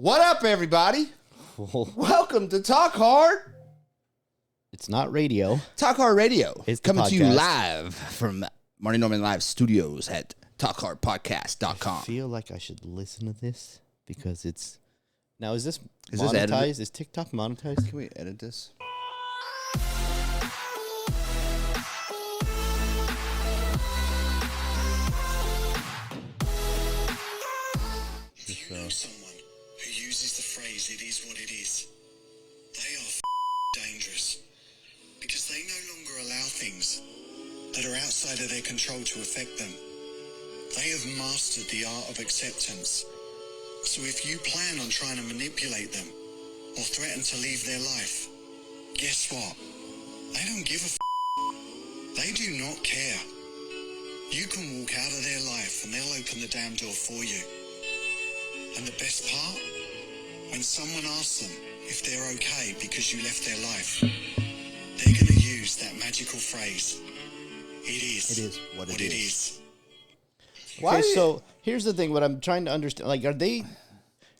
What up, everybody? Welcome to Talk Hard. It's not radio. Talk Hard Radio. It's coming podcast. to you live from Marty Norman Live Studios at talkhardpodcast.com. I feel like I should listen to this because it's... Now, is this Is this monetized? edited? Is TikTok monetized? Can we edit this? If you know someone who uses the phrase, "it is what it is," they are dangerous because they no longer allow things that are outside of their control to affect them. They have mastered the art of acceptance. So if you plan on trying to manipulate them or threaten to leave their life, guess what? They don't give a They do not care. You can walk out of their life and they'll open the damn door for you. And the best part, when someone asks them if they're okay because you left their life, they're going to use that magical phrase, "It is what it is." Okay, so here's the thing. What I'm trying to understand, like, are they...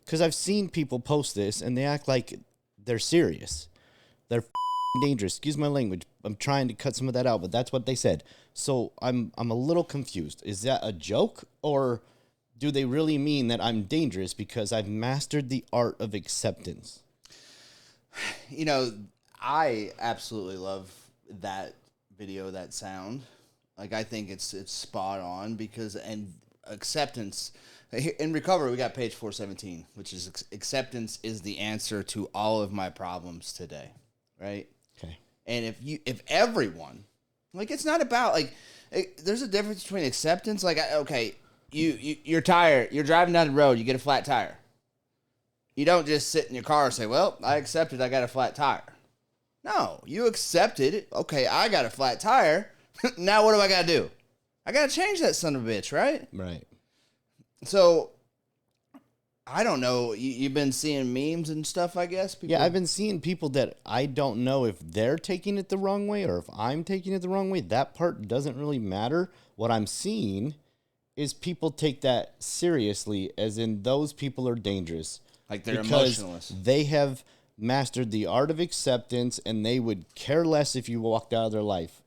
Because I've seen people post this, and they act like they're serious. They're dangerous. Excuse my language. I'm trying to cut some of that out, but that's what they said. So I'm a little confused. Is that a joke, or do they really mean that I'm dangerous because I've mastered the art of acceptance? You know, I absolutely love that video, that sound. Like, I think it's spot on because, and acceptance, in recovery, we got page 417, which is acceptance is the answer to all of my problems today, right? Okay. And if everyone, like, it's not about, like, there's a difference between acceptance, like, okay, you're tired, you're driving down the road, you get a flat tire. You don't just sit in your car and say, well, I accepted I got a flat tire. No, you accepted it. Okay, I got a flat tire. Now what do I got to do? I got to change that son of a bitch, right? Right. So, I don't know. You've been seeing memes and stuff, I guess? People... Yeah, I've been seeing people that I don't know if they're taking it the wrong way or if I'm taking it the wrong way. That part doesn't really matter. What I'm seeing is people take that seriously, as in those people are dangerous. Like they're because emotionless. They have mastered the art of acceptance, and they would care less if you walked out of their life.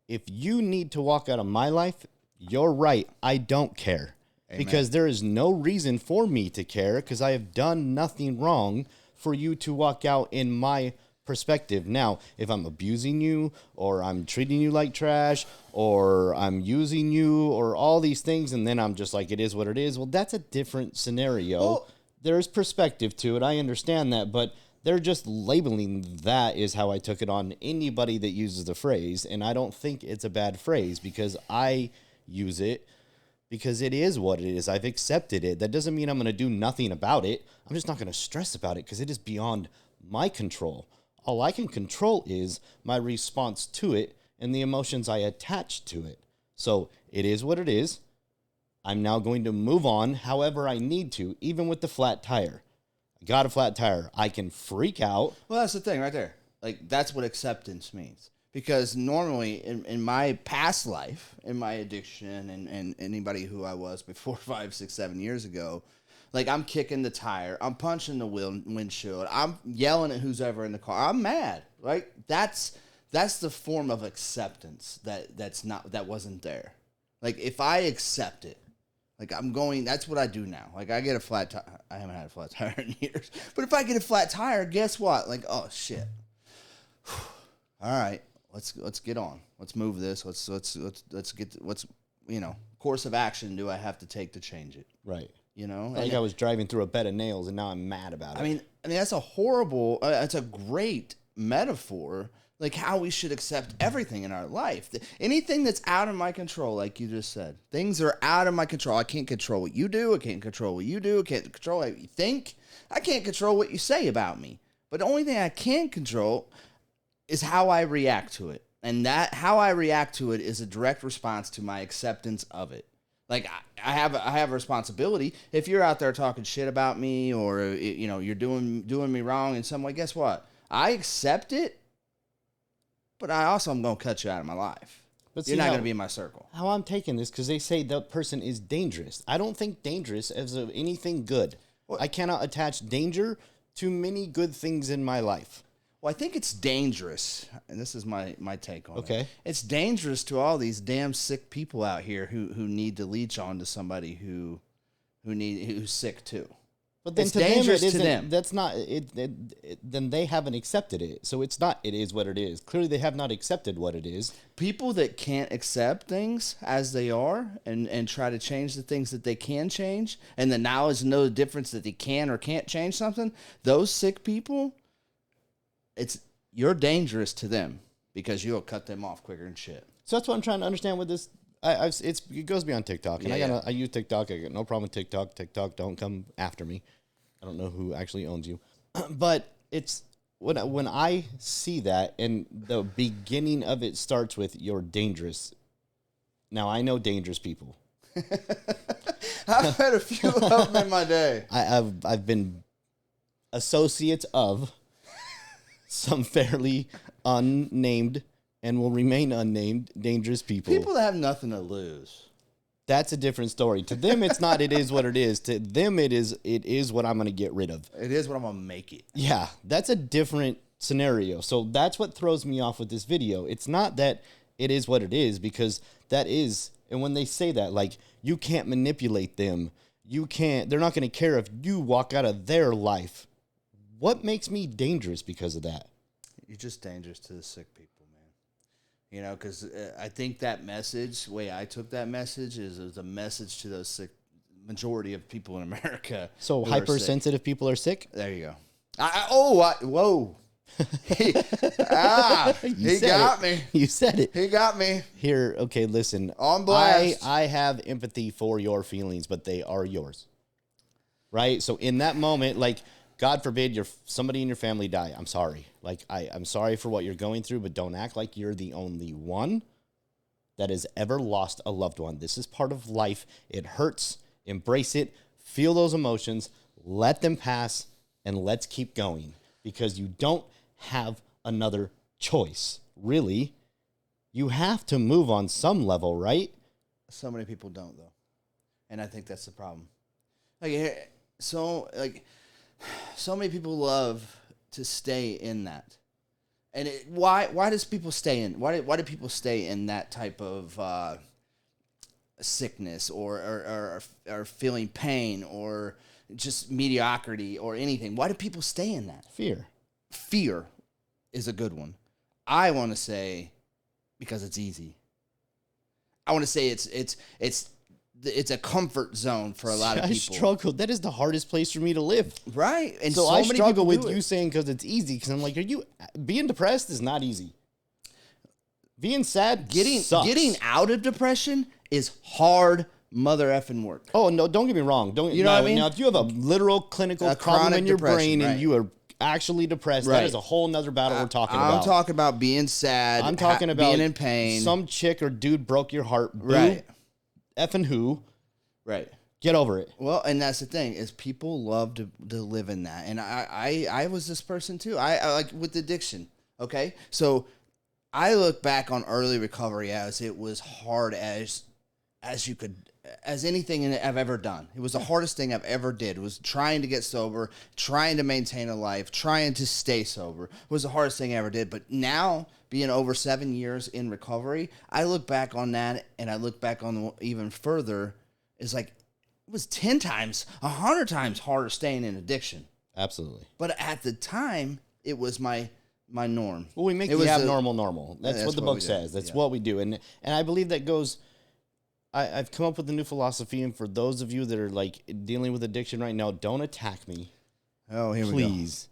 If you need to walk out of my life, you're right. I don't care. Amen. Because there is no reason for me to care because I have done nothing wrong for you to walk out in my perspective. Now, if I'm abusing you or I'm treating you like trash or I'm using you or all these things and then I'm just like, it is what it is, well, that's a different scenario. Well, there's perspective to it. I understand that, but they're just labeling that is how I took it on anybody that uses the phrase, and I don't think it's a bad phrase because I use it because it is what it is. I've accepted it. That doesn't mean I'm going to do nothing about it. I'm just not going to stress about it because it is beyond my control. All I can control is my response to it and the emotions I attach to it. So it is what it is. I'm now going to move on however I need to, even with the flat tire. I got a flat tire. I can freak out. Well, that's the thing right there. Like, that's what acceptance means. Because normally, in my past life, in my addiction, and anybody who I was before 5, 6, 7 years ago, like, I'm kicking the tire, I'm punching the windshield, I'm yelling at who's ever in the car, I'm mad, right? That's the form of acceptance that wasn't there. Like, if I accept it, like, that's what I do now. Like, I get a flat tire. I haven't had a flat tire in years. But if I get a flat tire, guess what? Like, oh, shit. All right, let's get on. Let's move this. Let's get, course of action do I have to take to change it? Right. You know? Like I was driving through a bed of nails, and now I'm mad about it. I mean, that's a horrible, that's a great metaphor, like how we should accept everything in our life. Anything that's out of my control, like you just said. Things are out of my control. I can't control what you do. I can't control what you do. I can't control how you think. I can't control what you say about me. But the only thing I can control is how I react to it. And that how I react to it is a direct response to my acceptance of it. Like, I have a responsibility. If you're out there talking shit about me or, you're doing me wrong in some way, guess what? I accept it, but I also am going to cut you out of my life. But you're not going to be in my circle. How I'm taking this, because they say that person is dangerous. I don't think dangerous as of anything good. I cannot attach danger to many good things in my life. Well, I think it's dangerous, and this is my take on it. Okay. It's dangerous to all these damn sick people out here who need to leech on to somebody who's sick too. But then It's to them, dangerous it to isn't. them. That's not it. Then they haven't accepted it. So it's not. It is what it is. Clearly, they have not accepted what it is. People that can't accept things as they are and try to change the things that they can change, and the knowledge and know the difference that they can or can't change something, those sick people, you're dangerous to them because you'll cut them off quicker than shit. So that's what I'm trying to understand with this. It goes beyond TikTok, and Yeah, I use TikTok. I got no problem with TikTok. TikTok, don't come after me. I don't know who actually owns you, but it's when I see that, and the beginning of it starts with "you're dangerous." Now I know dangerous people. I've had a few of them in my day. I've been associates of some fairly unnamed and will remain unnamed dangerous people. People that have nothing to lose. That's a different story. To them, it's not. It is what it is. To them, it is. It is what I'm going to get rid of. It is what I'm gonna make it. Yeah, that's a different scenario. So that's what throws me off with this video. It's not that it is what it is, because that is. And when they say that, like, you can't manipulate them. You can't. They're not going to care if you walk out of their life. What makes me dangerous because of that? You're just dangerous to the sick people. You know, because I think that message, the way I took that message, is a message to those sick majority of people in America. So who are sick. hypersensitive people are sick? There you go. Whoa. He got me. You said it. He got me. Here, okay, listen. On blast. I have empathy for your feelings, but they are yours. Right? So in that moment, like, God forbid somebody in your family die. I'm sorry. Like, I'm sorry for what you're going through, but don't act like you're the only one that has ever lost a loved one. This is part of life. It hurts. Embrace it. Feel those emotions. Let them pass, and let's keep going, because you don't have another choice. Really, you have to move on some level, right? So many people don't, though, and I think that's the problem. So many people love to stay in that, and why does people stay in? Why do people stay in that type of sickness or feeling pain or just mediocrity or anything? Why do people stay in that? Fear is a good one. I want to say because it's easy. I want to say it's a comfort zone for a lot of people. I struggle. That is the hardest place for me to live. Right. And so I many struggle people with you saying because it's easy, because I'm like, being depressed is not easy. Being sad sucks. Getting out of depression is hard mother effing work. Oh, no, don't get me wrong. You know what I mean? Now, if you have a literal clinical problem in your brain, right, and you are actually depressed, that is a whole nother battle we're talking about. I'm talking about being sad. I'm talking about being in pain. Some chick or dude broke your heart. Boo, right. Effing who? Right. Get over it. Well, and that's the thing, is people love to live in that. And I was this person too. I like with addiction. Okay. So I look back on early recovery as it was hard as anything I've ever done. It was the hardest thing I've ever did. It was trying to get sober, trying to maintain a life, trying to stay sober. It was the hardest thing I ever did. But now, being over 7 years in recovery, I look back on that, and I look back on even further. It's like, it was 10 times, 100 times harder staying in addiction. Absolutely. But at the time, it was my norm. Well, we make the abnormal normal. That's what the book says. That's what we do. And I believe that goes... I've come up with a new philosophy, and for those of you that are like dealing with addiction right now, don't attack me. Oh, here we go. Please.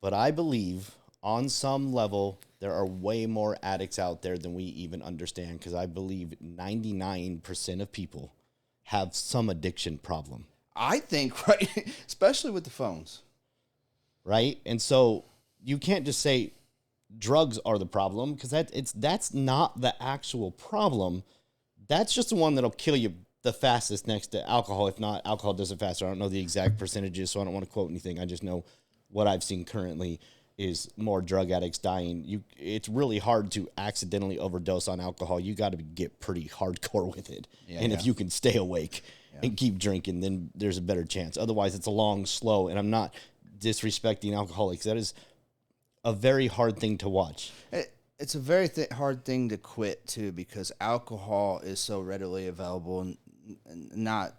But I believe on some level there are way more addicts out there than we even understand, because I believe 99% of people have some addiction problem. I think, right, especially with the phones. Right? And so you can't just say drugs are the problem, because that's not the actual problem. That's just the one that'll kill you the fastest next to alcohol. If not, alcohol does it faster. I don't know the exact percentages, so I don't want to quote anything. I just know what I've seen currently is more drug addicts dying. It's really hard to accidentally overdose on alcohol. You got to get pretty hardcore with it. And if you can stay awake. and keep drinking, then there's a better chance. Otherwise, it's a long, slow, and I'm not disrespecting alcoholics. That is a very hard thing to watch. It's a very hard thing to quit, too, because alcohol is so readily available, and not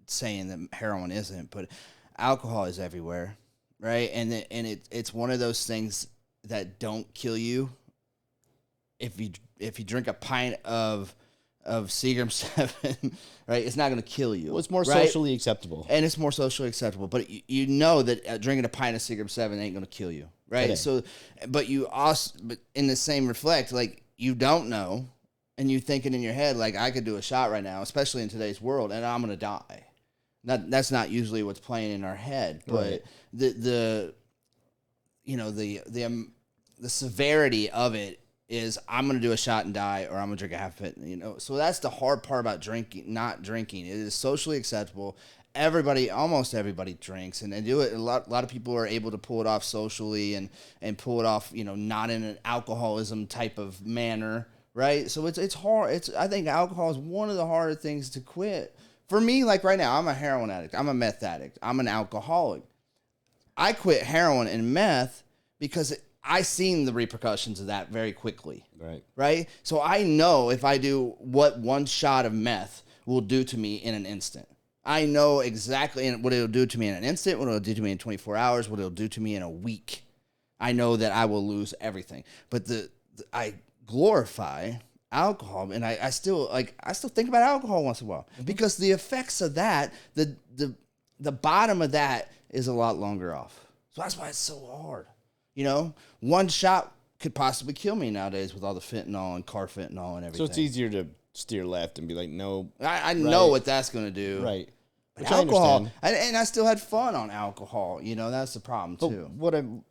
saying that heroin isn't, but alcohol is everywhere, right? And it's one of those things that don't kill you. If you drink a pint of Seagram 7, right, it's not going to kill you. Well, it's more right? socially acceptable. And it's more socially acceptable. But you know that drinking a pint of Seagram 7 ain't going to kill you, right? Today. So, but in the same reflect, like, you don't know, and you're thinking in your head, like, I could do a shot right now, especially in today's world, and I'm going to die. That's not usually what's playing in our head. But the severity of it is, I'm going to do a shot and die, or I'm going to drink a half of it, So that's the hard part about not drinking. It is socially acceptable. Almost everybody drinks, and they do it. A lot of people are able to pull it off socially and pull it off, not in an alcoholism type of manner, right? So it's hard. I think alcohol is one of the harder things to quit. For me, like right now, I'm a heroin addict. I'm a meth addict. I'm an alcoholic. I quit heroin and meth because I seen the repercussions of that very quickly. Right? So I know if I do what one shot of meth will do to me in an instant. I know exactly what it'll do to me in an instant, what it'll do to me in 24 hours, what it'll do to me in a week. I know that I will lose everything. But I glorify alcohol, and I still think about alcohol once in a while, because the effects of that, the bottom of that is a lot longer off. So that's why it's so hard. One shot could possibly kill me nowadays with all the fentanyl and carfentanil and everything. So it's easier to steer left and be like, no. I know what that's going to do. Right. But Which alcohol, and I still had fun on alcohol. That's the problem, too.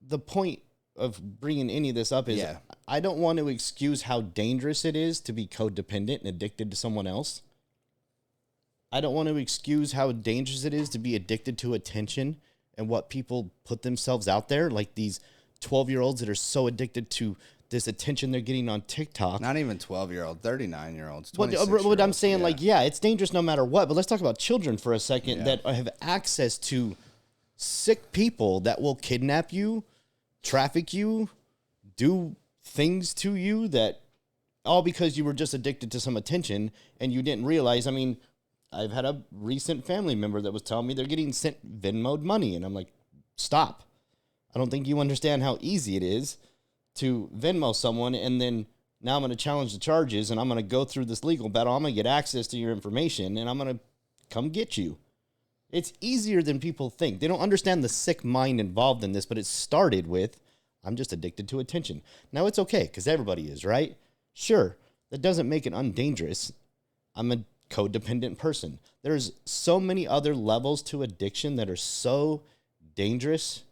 The point of bringing any of this up is, I don't want to excuse how dangerous it is to be codependent and addicted to someone else. I don't want to excuse how dangerous it is to be addicted to attention and what people put themselves out there, like these 12-year-olds that are so addicted to this attention they're getting on TikTok. Not even 12-year-old, 39-year-olds, What I'm saying, it's dangerous no matter what. But let's talk about children for a second that have access to sick people that will kidnap you, traffic you, do things to you, that all because you were just addicted to some attention and you didn't realize. I mean, I've had a recent family member that was telling me they're getting sent Venmo'd money, and I'm like, stop. I don't think you understand how easy it is to Venmo someone, and then now I'm going to challenge the charges, and I'm going to go through this legal battle. I'm going to get access to your information, and I'm going to come get you. It's easier than people think. They don't understand the sick mind involved in this, but it started with, I'm just addicted to attention. Now it's okay, because everybody is, right? Sure, that doesn't make it undangerous. I'm a codependent person. There's so many other levels to addiction that are so dangerous,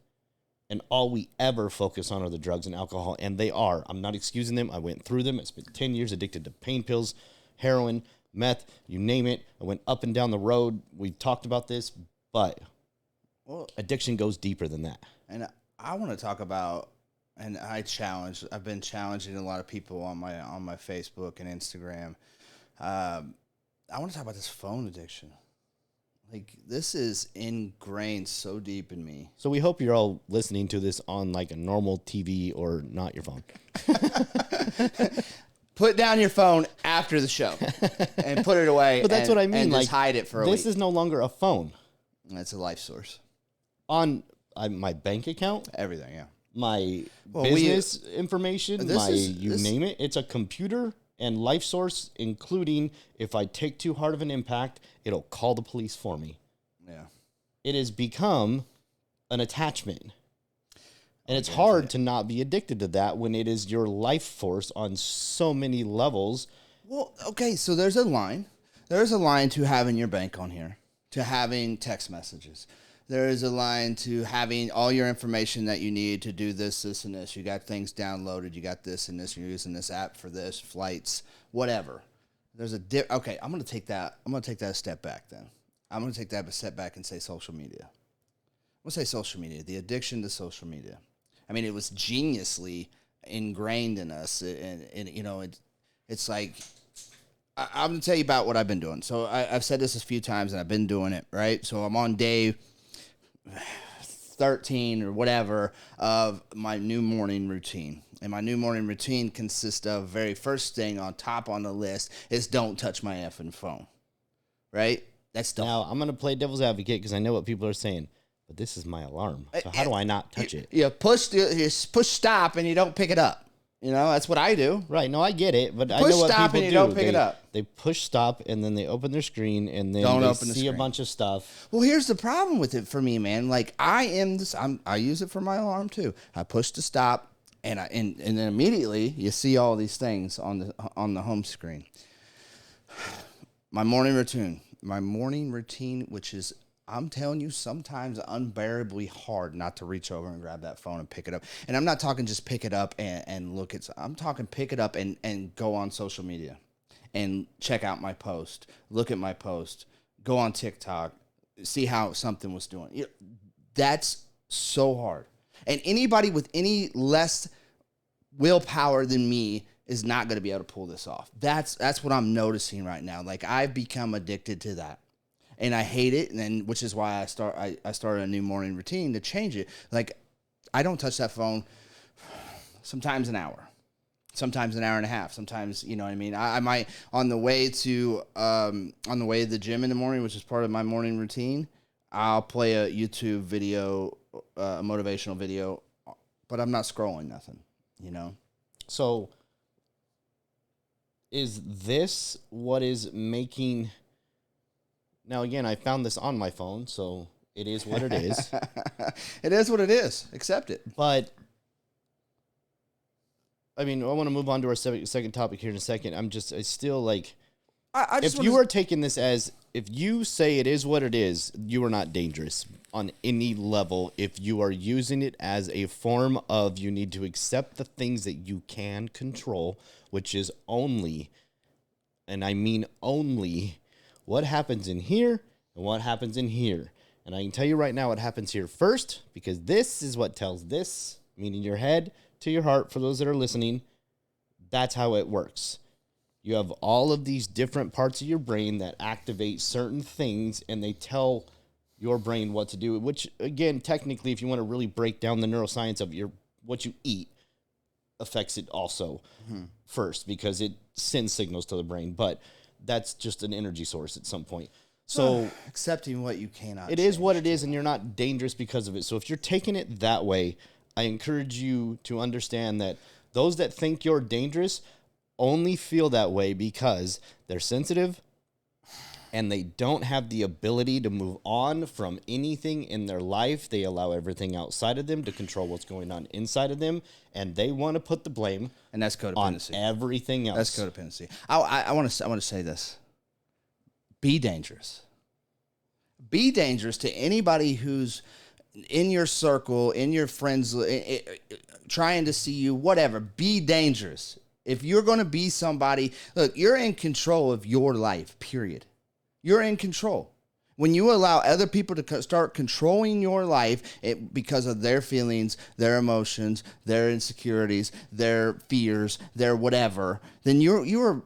and all we ever focus on are the drugs and alcohol, and they are. I'm not excusing them. I went through them. I spent 10 years addicted to pain pills, heroin, meth, you name it. I went up and down the road. We've talked about this, but addiction goes deeper than that. And I want to talk about, and I've been challenging a lot of people on my Facebook and Instagram. I want to talk about this phone addiction. Like, this is ingrained so deep in me. So we hope you're all listening to this on like a normal TV or not your phone. Put down your phone after the show and put it away. But that's what I mean. And like, just hide it for a week. This is no longer a phone. It's a life source. On my bank account? Everything, yeah. My business information, name it. It's a computer and life source, including if I take too hard of an impact, it'll call the police for me. Yeah. It has become an attachment. And it's hard to not be addicted to that when it is your life force on so many levels. Well, okay, so there's a line. There's a line to having your bank on here, to having text messages. There is a line to having all your information that you need to do this, and this. You got things downloaded. You got this and this. You're using this app for this, flights, whatever. There's okay, I'm going to take that a step back then. I'm going to take that a step back and say social media. I'm going to say social media, the addiction to social media. I mean, it was geniusly ingrained in us, and it's like I'm gonna tell you about what I've been doing. So I've said this a few times, and I've been doing it, right? So I'm on day 13 or whatever of my new morning routine. And my new morning routine consists of very first thing on top on the list is don't touch my effing phone, right? That's the Now, I'm going to play devil's advocate because I know what people are saying, but this is my alarm. So how do I not touch it? You push stop and you don't pick it up. You know, that's what I do. Right. No, I get it, but I Push know what stop people and you do. don't pick it up. They push stop and then they open their screen and then Don't they open the see a screen. bunch of stuff. Well, here's the problem with it for me, man. Like I use it for my alarm too. I push to stop, and then immediately you see all these things on the home screen. My morning routine, which is, I'm telling you, sometimes unbearably hard not to reach over and grab that phone and pick it up. And I'm not talking just pick it up and look at, I'm talking pick it up and go on social media and check out my post, look at my post, go on TikTok, see how something was doing. That's so hard. And anybody with any less willpower than me is not going to be able to pull this off. That's what I'm noticing right now. Like I've become addicted to that. And I hate it, and then which is why I started a new morning routine to change it. Like I don't touch that phone. Sometimes an hour, sometimes an hour and a half. Sometimes, you know what I mean. I might on the way to the gym in the morning, which is part of my morning routine. I'll play a YouTube video, a motivational video, but I'm not scrolling nothing. You know. So is this what is making... Now, again, I found this on my phone, so it is what it is. It is what it is. Accept it. But, I mean, I want to move on to our second topic here in a second. I still like, I just if you are taking this as, if you say it is what it is, you are not dangerous on any level. If you are using it as a form of, you need to accept the things that you can control, which is only, and I mean only, what happens in here and what happens in here. And I can tell you right now what happens here first, because this is what tells this, meaning your head to your heart, for those that are listening. That's how it works. You have all of these different parts of your brain that activate certain things, and they tell your brain what to do, which, again, technically, if you want to really break down the neuroscience of what you eat, affects it also first, because it sends signals to the brain. But that's just an energy source at some point. So accepting what you cannot. It is what it is, and you're not dangerous because of it. So if you're taking it that way, I encourage you to understand that those that think you're dangerous only feel that way because they're sensitive and they don't have the ability to move on from anything in their life. They allow everything outside of them to control what's going on inside of them, and they want to put the blame and that's codependency on everything else. That's codependency. I want to say this. Be dangerous. Be dangerous to anybody who's in your circle, in your friends, trying to see you, whatever. Be dangerous. If you're going to be somebody, look, you're in control of your life, period. You're in control. When you allow other people to start controlling your life because of their feelings, their emotions, their insecurities, their fears, their whatever, then we're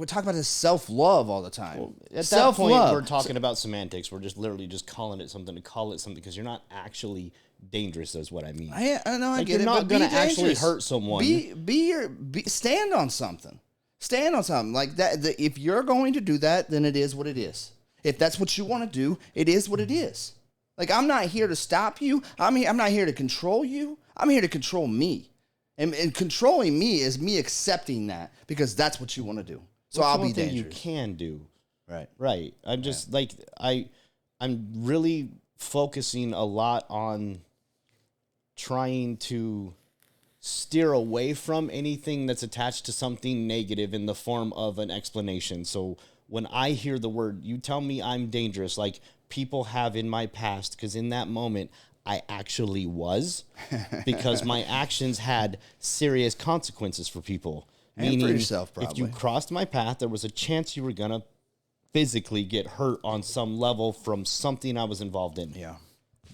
talking about this self-love all the time. Well, at self-love. that point, we're talking about semantics. We're just literally just calling it something to call it something, because you're not actually dangerous, is what I mean. I know, I get it. You're not going to actually hurt someone. Stand on something. Stand on something like that. If you're going to do that, then it is what it is. If that's what you want to do, it is what it is. Like, I'm not here to stop you. I'm not here to control you. I'm here to control me. And controlling me is me accepting that, because that's what you want to do. So I'll be dangerous. You can do. Right. I'm just I'm really focusing a lot on trying to steer away from anything that's attached to something negative in the form of an explanation. So when I hear the word, you tell me I'm dangerous, like people have in my past, because in that moment, I actually was, because my actions had serious consequences for people. And Meaning, for yourself, probably. if you crossed my path, there was a chance you were going to physically get hurt on some level from something I was involved in. Yeah.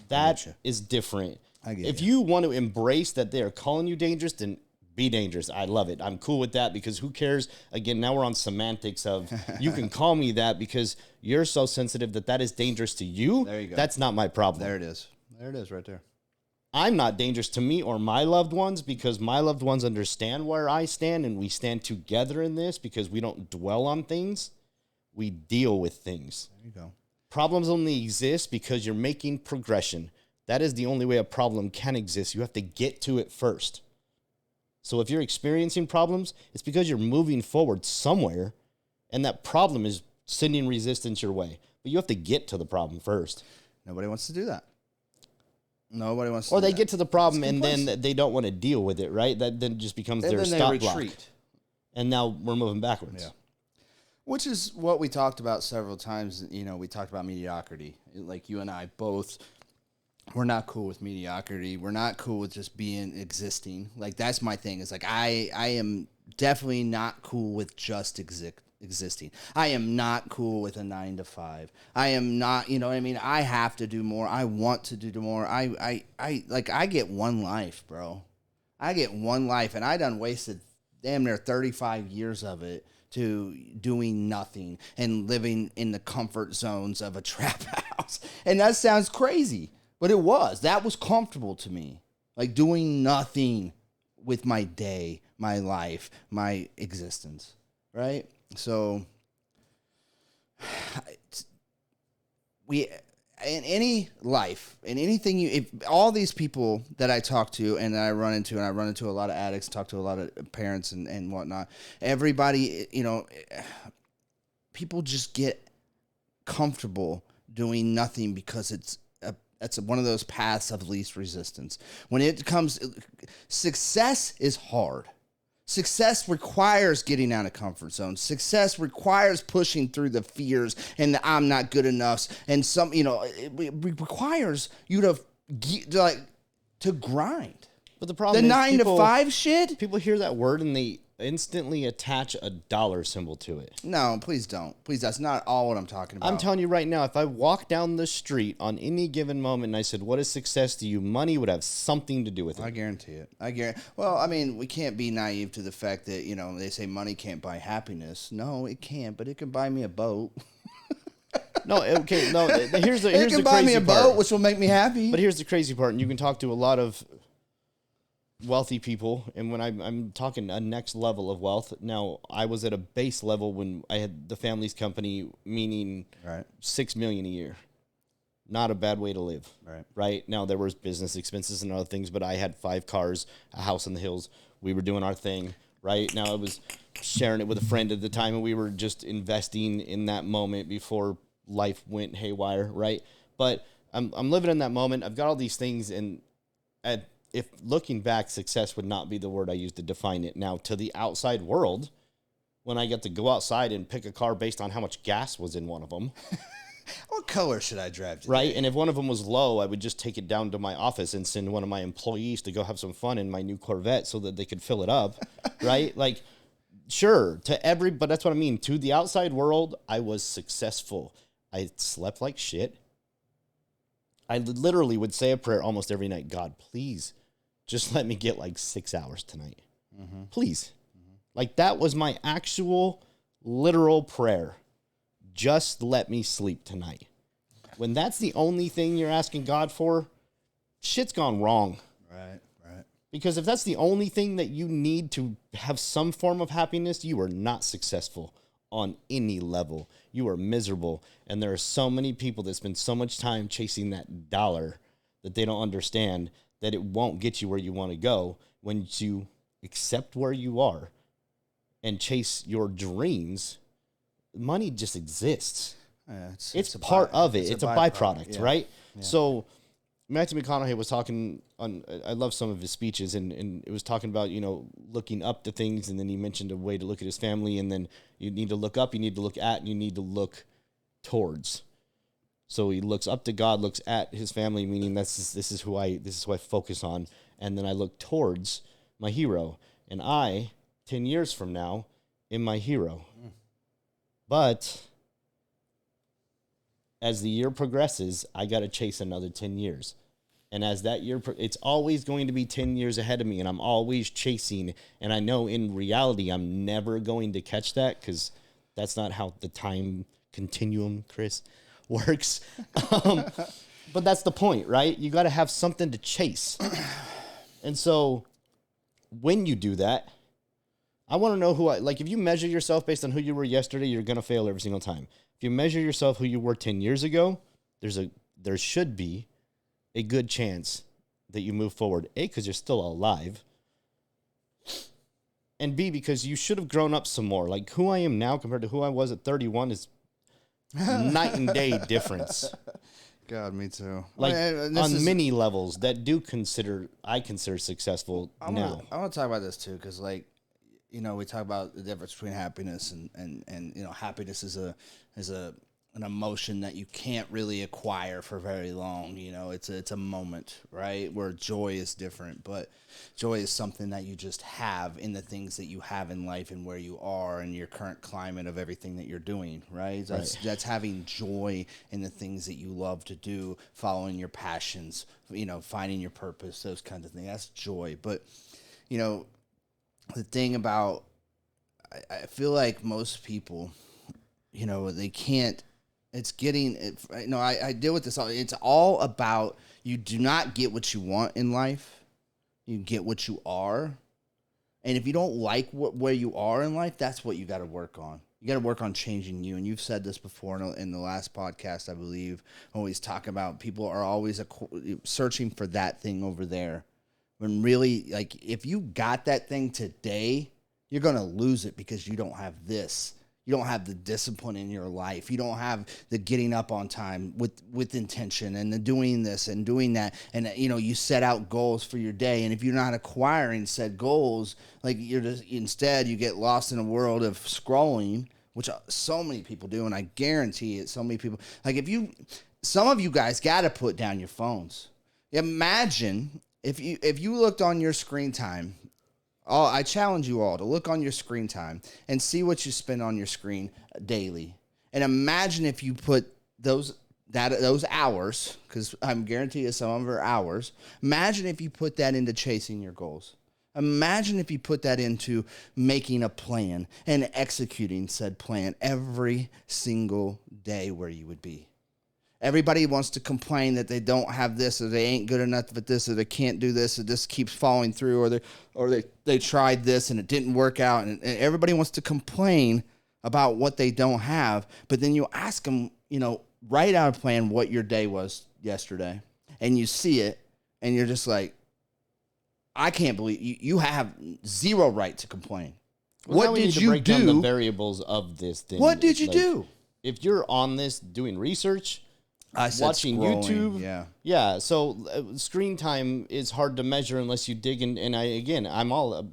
That is different. I get If you. you want to embrace that they are calling you dangerous, then Be dangerous. I love it. I'm cool with that because who cares? Again, now we're on semantics of you can call me that because you're so sensitive that is dangerous to you. There you go. That's not my problem. There it is. There it is right there. I'm not dangerous to me or my loved ones because my loved ones understand where I stand and we stand together in this because we don't dwell on things. We deal with things. There you go. Problems only exist because you're making progression. That is the only way a problem can exist. You have to get to it first. So if you're experiencing problems, it's because you're moving forward somewhere, and that problem is sending resistance your way. But you have to get to the problem first. Nobody wants to do that. Nobody wants to Or do they that. get to the problem, It's a and good then they don't want to deal with it, right? That then just becomes And their then they stop retreat. block. And now we're moving backwards. Yeah. Which is what we talked about several times. You know, we talked about mediocrity. Like you and I both, we're not cool with mediocrity. We're not cool with just existing. Like that's my thing. Is like I am definitely not cool with just existing. I am not cool with a 9 to 5. I am not. You know what I mean? I have to do more. I want to do more. I get one life, bro. I get one life, and I done wasted damn near 35 years of it to doing nothing and living in the comfort zones of a trap house. And that sounds crazy, but it was. That was comfortable to me. Like doing nothing with my day, my life, my existence, right? So we in any life, in anything if all these people that I talk to and that I run into a lot of addicts, talk to a lot of parents and whatnot, everybody, you know, people just get comfortable doing nothing because that's one of those paths of least resistance. When it comes, success is hard. Success requires getting out of comfort zone. Success requires pushing through the fears and the I'm not good enough. And some, you know, it requires you to grind. But the problem The is 9 people, to 5 shit? people hear that word and they instantly attach a dollar symbol to it. No, please don't. Please, that's not all what I'm talking about. I'm telling you right now, if I walk down the street on any given moment and I said, what is success to you? Money would have something to do with it. I guarantee it. Well, I mean, we can't be naive to the fact that, you know, they say money can't buy happiness. No, it can't, but it can buy me a boat. No, okay, no. Here's the It can buy me a boat, part. which will make me happy. But here's the crazy part, and you can talk to a lot of wealthy people, and when I'm talking a next level of wealth, now I was at a base level when I had the family's company, meaning Right. $6 million a year. Not a bad way to live. Right now there was business expenses and other things, but I had 5 cars, a house in the hills. We were doing our thing. Right now I was sharing it with a friend at the time, and we were just investing in that moment before life went haywire. Right, but I'm living in that moment. I've got all these things, and if looking back, success would not be the word I use to define it. Now, to the outside world, when I get to go outside and pick a car based on how much gas was in one of them, What color should I drive today? right? And if one of them was low, I would just take it down to my office and send one of my employees to go have some fun in my new Corvette so that they could fill it up, right? Like, sure, but that's what I mean. To the outside world, I was successful. I slept like shit. I literally would say a prayer almost every night. God, please, just let me get like 6 hours tonight. Mm-hmm. Please. Mm-hmm. Like that was my actual literal prayer. Just let me sleep tonight. When that's the only thing you're asking God for, shit's gone wrong. Right. Because if that's the only thing that you need to have some form of happiness, you are not successful on any level. You are miserable. And there are so many people that spend so much time chasing that dollar that they don't understand that it won't get you where you want to go. When you accept where you are and chase your dreams, money just exists. Yeah, it's part of it. It's a byproduct, yeah. right? Yeah. So Matthew McConaughey was talking on, I love some of his speeches, and it was talking about, you know, looking up to things, and then he mentioned a way to look at his family, and then you need to look up, you need to look at, and you need to look towards. So he looks up to God, looks at his family, meaning this is who I focus on, and then I look towards my hero, and 10 years from now, am my hero. But as the year progresses, I got to chase another 10 years. And as that year, it's always going to be 10 years ahead of me, and I'm always chasing. And I know in reality, I'm never going to catch that because that's not how the time continuum, Chris, works. But that's the point, right? You got to have something to chase. And so when you do that, I want to know if you measure yourself based on who you were yesterday, you're going to fail every single time. If you measure yourself who you were 10 years ago, there should be a good chance that you move forward. A, because you're still alive. And B, because you should have grown up some more. Like who I am now compared to who I was at 31 is night and day difference. God, me too. Like on many levels that I consider successful now. I want to talk about this too, because we talk about the difference between happiness and happiness is an emotion that you can't really acquire for very long. It's a moment, right? Where joy is different, but joy is something that you just have in the things that you have in life and where you are and your current climate of everything that you're doing, right? That's having joy in the things that you love to do, following your passions, finding your purpose, those kinds of things. That's joy. But, the thing about, I feel like most people, they can't, I deal with this. It's all about, you do not get what you want in life. You get what you are. And if you don't like where you are in life, that's what you got to work on. You got to work on changing you. And you've said this before in the last podcast, I believe, always talk about people are always searching for that thing over there. When really, if you got that thing today, you're going to lose it because you don't have this. You don't have the discipline in your life. You don't have the getting up on time with intention and the doing this and doing that. And, you set out goals for your day. And if you're not acquiring said goals, instead you get lost in a world of scrolling, which so many people do. And I guarantee it, so many people, some of you guys got to put down your phones. Imagine if you looked on your screen time. I challenge you all to look on your screen time and see what you spend on your screen daily. And imagine if you put those hours, because I'm guaranteed you some of them are hours. Imagine if you put that into chasing your goals. Imagine if you put that into making a plan and executing said plan every single day, where you would be. Everybody wants to complain that they don't have this, or they ain't good enough at this, or they can't do this, or this keeps falling through, or they tried this and it didn't work out. And everybody wants to complain about what they don't have. But then you ask them, write out a plan what your day was yesterday, and you see it, and you're just like, I can't believe you have zero right to complain. Well, what did you break down the variables of this thing? What did you do? If you're on this doing research, watching scrolling, YouTube. Yeah. So screen time is hard to measure unless you dig in. And I'm all,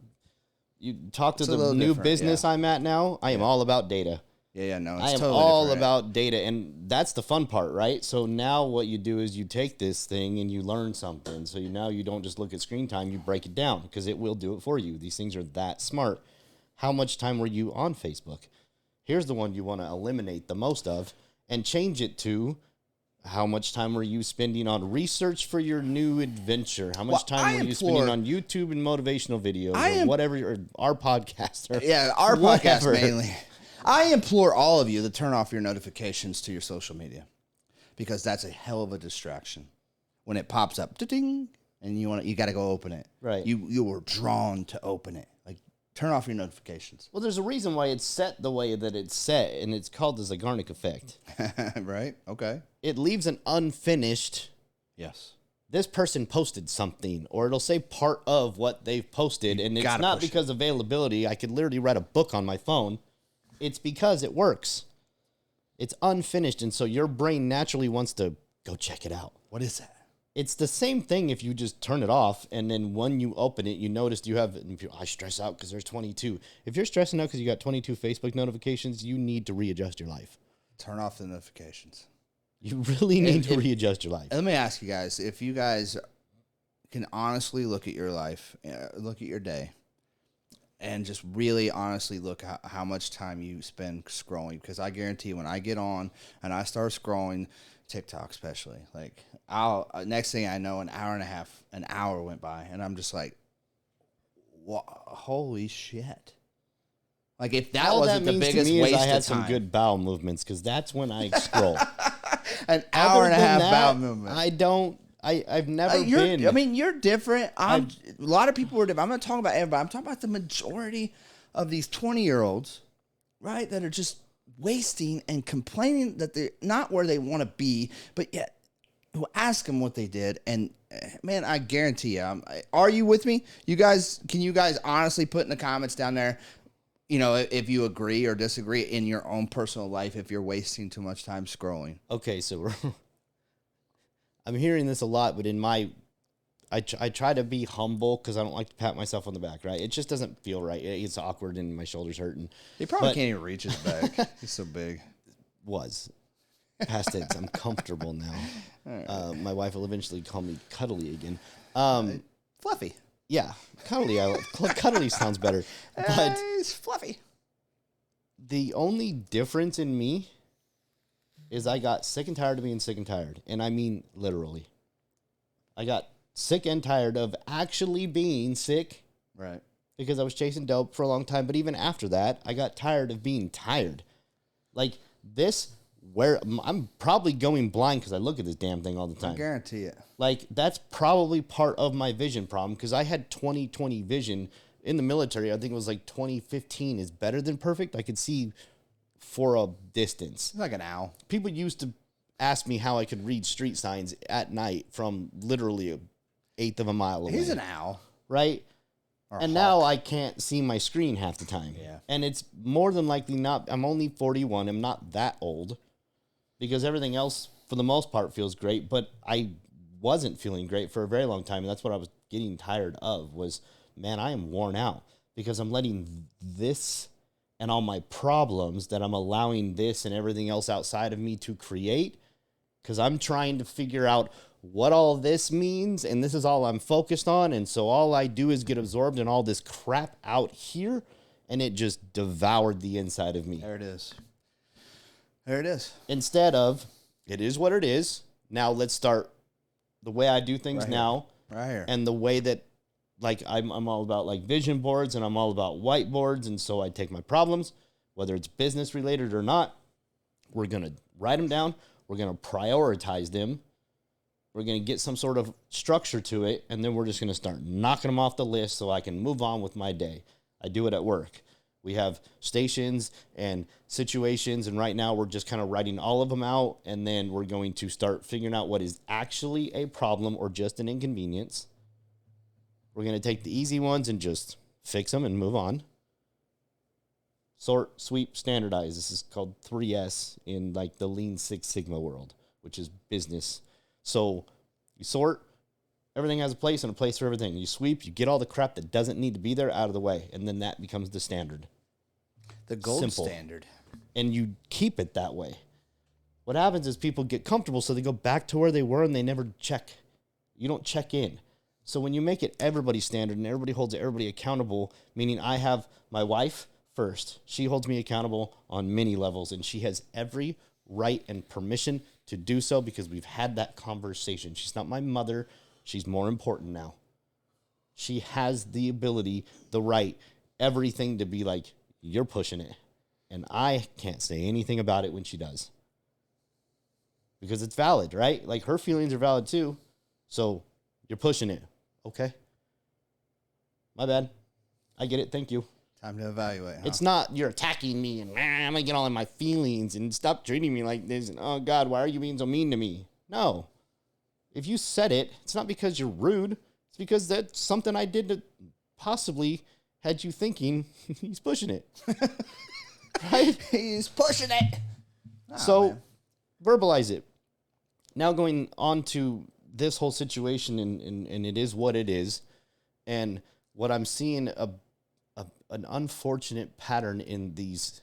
you talk to the new business I'm at now. I am all about data. No, I am totally all about data. And that's the fun part, right? So now what you do is you take this thing and you learn something. So now you don't just look at screen time, you break it down because it will do it for you. These things are that smart. How much time were you on Facebook? Here's the one you want to eliminate the most of and change it to, how much time were you spending on research for your new adventure? How much time were you spending on YouTube and motivational videos or whatever, or our podcast? Our podcast mainly. I implore all of you to turn off your notifications to your social media, because that's a hell of a distraction. When it pops up, ding, and you got to go open it. Right. You were drawn to open it. Turn off your notifications. Well, there's a reason why it's set the way that it's set, and it's called the Zeigarnik effect. Right? Okay. It leaves an unfinished. Yes. This person posted something, or it'll say part of what they've posted, and it's not because availability. I could literally write a book on my phone. It's because it works. It's unfinished, and so your brain naturally wants to go check it out. What is that? It's the same thing if you just turn it off, and then when you open it, you notice I stress out because there's 22. If you're stressing out because you got 22 Facebook notifications, you need to readjust your life. Turn off the notifications. You really need to readjust your life. Let me ask you guys, if you guys can honestly look at your life, look at your day, and just really honestly look at how much time you spend scrolling, because I guarantee when I get on and I start scrolling, TikTok especially, I'll next thing I know, an hour went by, and I'm just like, holy shit. Like, if that All wasn't that the means biggest to me waste is I had of some time. good bowel movements because that's when I scroll. An hour and a half bowel movement. I've never been. I mean, you're different. A lot of people are different. I'm not talking about everybody. I'm talking about the majority of these 20-year-olds, right, that are just wasting and complaining that they're not where they want to be, but yet who ask them what they did. And man, I guarantee you, are you with me? You guys, can you guys honestly put in the comments down there, you know, if you agree or disagree in your own personal life, if you're wasting too much time scrolling? Okay, so I'm hearing this a lot, but I try to be humble because I don't like to pat myself on the back, right? It just doesn't feel right. It's awkward and my shoulders hurt. And He probably can't even reach his back. He's so big. was past tense. I'm comfortable now. My wife will eventually call me cuddly again. Fluffy. Yeah, cuddly. Cuddly sounds better. But He's fluffy. the only difference in me is I got sick and tired of being sick and tired. And I mean literally. I got sick and tired of actually being sick. Right. Because I was chasing dope for a long time. But even after that, I got tired of being tired. Like this, where I'm probably going blind because I look at this damn thing all the time. I guarantee it. Like, that's probably part of my vision problem because I had 20/20 vision in the military. I think it was like 20/15 is better than perfect. I could see for a distance. He's like an owl. People used to ask me how I could read street signs at night from literally an eighth of a mile away. He's an owl. Right? Or And a now hawk. I can't see my screen half the time. Yeah. And it's more than likely not. I'm only 41. I'm not that old because everything else, for the most part, feels great. But I wasn't feeling great for a very long time. And that's what I was getting tired of was, man, I am worn out because I'm letting this and all my problems that I'm allowing this and everything else outside of me to create because I'm trying to figure out what all this means, and this is all I'm focused on, and so all I do is get absorbed in all this crap out here, and it just devoured the inside of me. There it is. There it is. Instead of, it is what it is, now let's start the way I do things Right here. now, Right here. and the way that, like, I'm all about, like, vision boards, and I'm all about whiteboards, and so I take my problems, whether it's business related or not, we're going to write them down, we're going to prioritize them, we're going to get some sort of structure to it, and then we're just going to start knocking them off the list so I can move on with my day. I do it at work. We have stations and situations, and right now we're just kind of writing all of them out, and then we're going to start figuring out what is actually a problem or just an inconvenience. We're going to take the easy ones and just fix them and move on. Sort, sweep, standardize. This is called 3S in like the Lean Six Sigma world, which is business. So you sort, everything has a place and a place for everything. You sweep, you get all the crap that doesn't need to be there out of the way, and then that becomes the standard. The gold Simple. standard. And you keep it that way. What happens is people get comfortable, so they go back to where they were and they never check. You don't check in. So when you make it everybody's standard and everybody holds everybody accountable, meaning I have my wife first. She holds me accountable on many levels, and she has every right and permission to do so because we've had that conversation. She's not my mother. She's more important now. She has the ability, the right, everything to be like, you're pushing it. And I can't say anything about it when she does. Because it's valid, right? Like, her feelings are valid too. So you're pushing it. Okay. My bad. I get it. Thank you. Time to evaluate. Huh? It's not you're attacking me and I'm gonna get all in my feelings and stop treating me like this. And oh God, why are you being so mean to me? No. If you said it, it's not because you're rude. It's because that's something I did that possibly had you thinking he's pushing it. Right? He's pushing it. So man. verbalize it. Now going on to this whole situation and it is what it is. And what I'm seeing an unfortunate pattern in these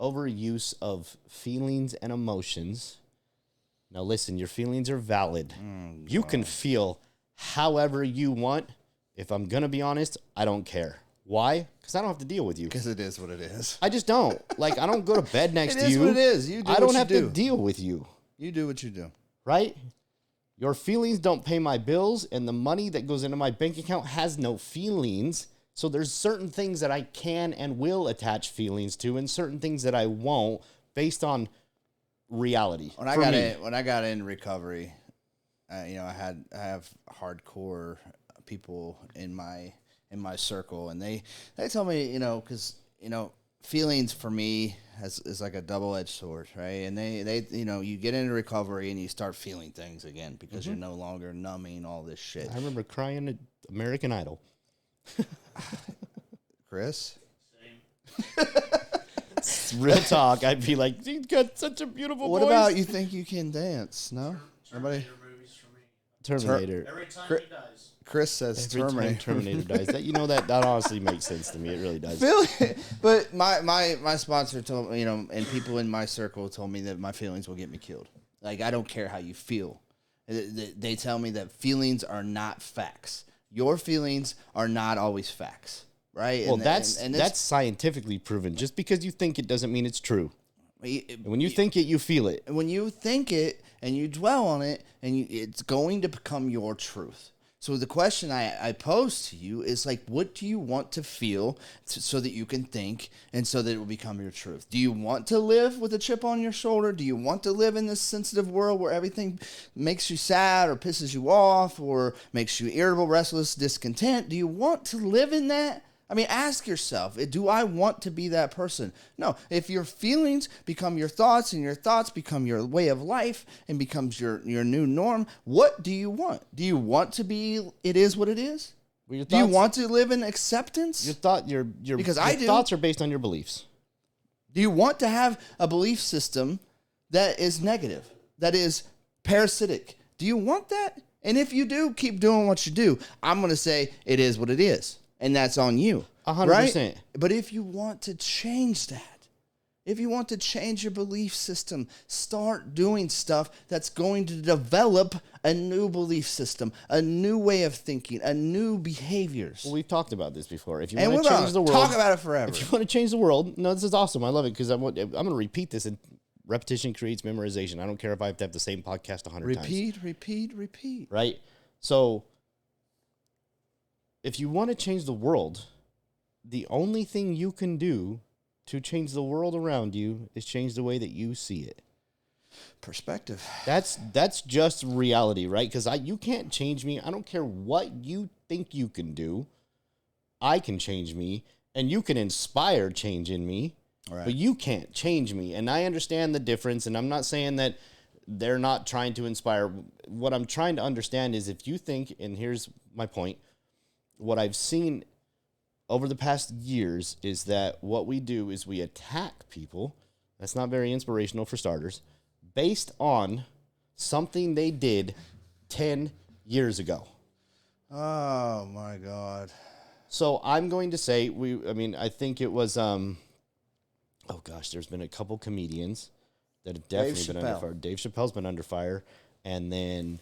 overuse of feelings and emotions. Now listen, your feelings are valid. You can feel however you want. If I'm going to be honest, I don't care. Why? Because I don't have to deal with you. Because it is what it is. I just don't. Like, I don't go to bed next It to is you. what it is. You do I what don't you have do. to deal with you. You do what you do. Right? Your feelings don't pay my bills, and the money that goes into my bank account has no feelings. So there's certain things that I can and will attach feelings to, and certain things that I won't, based on reality. When I got in recovery, I have hardcore people in my circle, and they tell me, because feelings for me is like a double-edged sword, right? And they you get into recovery and you start feeling things again because you're no longer numbing all this shit. I remember crying at American Idol. Chris? Real talk. I'd be like, "You got such a beautiful What voice." about You Think You Can Dance? No? Everybody? movies for me. Terminator. Every time Cri- he dies. Chris says Every time Terminator. Terminator dies. That honestly makes sense to me. It really does. But my sponsor told me, and people in my circle told me that my feelings will get me killed. Like, I don't care how you feel. They tell me that feelings are not facts. Your feelings are not always facts, right? Well, And that's scientifically proven. Just because you think it doesn't mean it's true. When you think it, you feel it. When you think it and you dwell on it, it's going to become your truth. So the question I pose to you is, like, what do you want to feel so that you can think and so that it will become your truth? Do you want to live with a chip on your shoulder? Do you want to live in this sensitive world where everything makes you sad or pisses you off or makes you irritable, restless, discontent? Do you want to live in that? I mean, ask yourself, do I want to be that person? No. If your feelings become your thoughts and your thoughts become your way of life and becomes your new norm, what do you want? Do you want to be it is what it is? Well, Do you want to live in acceptance? Your Because your I do. thoughts are based on your beliefs. Do you want to have a belief system that is negative, that is parasitic? Do you want that? And if you do, keep doing what you do. I'm going to say it is what it is. And that's on you. 100%. Right? But if you want to change that, if you want to change your belief system, start doing stuff that's going to develop a new belief system, a new way of thinking, a new behaviors. Well, we've talked about this before. If you And want we're to going change the to world, talk about it forever. if you want to change the world, no, this is awesome. I love it because I'm going to repeat this. And repetition creates memorization. I don't care if I have to have the same podcast 100 times. Repeat. Right? So, if you want to change the world, the only thing you can do to change the world around you is change the way that you see it. Perspective. That's just reality, right? Because you can't change me. I don't care what you think you can do. I can change me, and you can inspire change in me, Right. but you can't change me. And I understand the difference, and I'm not saying that they're not trying to inspire. What I'm trying to understand is if you think, and here's my point, what I've seen over the past years is that what we do is we attack people. That's not very inspirational for starters, based on something they did 10 years ago. Oh my God. So I'm going to say I think it was there's been a couple comedians that have definitely been under fire. Dave Chappelle's been under fire, and then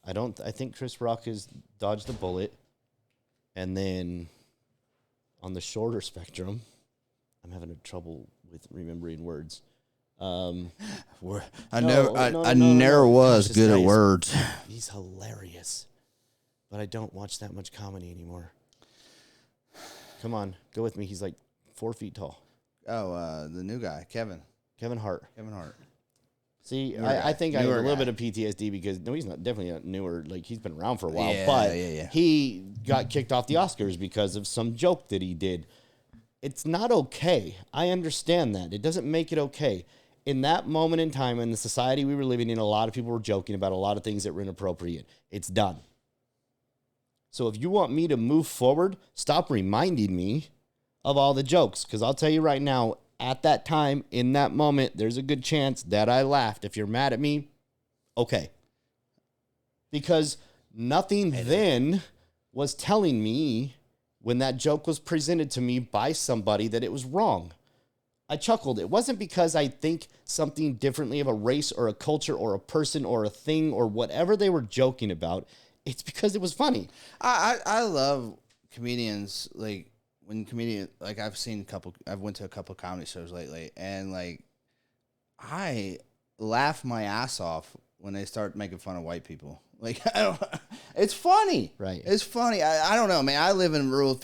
I think Chris Rock has dodged the bullet. And then on the shorter spectrum, I'm having trouble with remembering words. I never was good at words. He's hilarious, but I don't watch that much comedy anymore. Come on, go with me. He's like 4 feet tall. Oh, the new guy, Kevin Hart. See, Newer I guy. think I have a Newer little guy. bit of PTSD because he's definitely not newer. Like, he's been around for a while, Yeah, but yeah. he got kicked off the Oscars because of some joke that he did. It's not okay. I understand that. It doesn't make it okay. In that moment in time, in the society we were living in, a lot of people were joking about a lot of things that were inappropriate. It's done. So if you want me to move forward, stop reminding me of all the jokes, because I'll tell you right now, at that time, in that moment, there's a good chance that I laughed. If you're mad at me, okay. Because nothing then was telling me when that joke was presented to me by somebody that it was wrong. I chuckled. It wasn't because I think something differently of a race or a culture or a person or a thing or whatever they were joking about. It's because it was funny. I love comedians, like, I've went to a couple comedy shows lately, and like I laugh my ass off when they start making fun of white people. Like, I don't, it's funny. Right. It's funny. I don't know, man. I live in Rule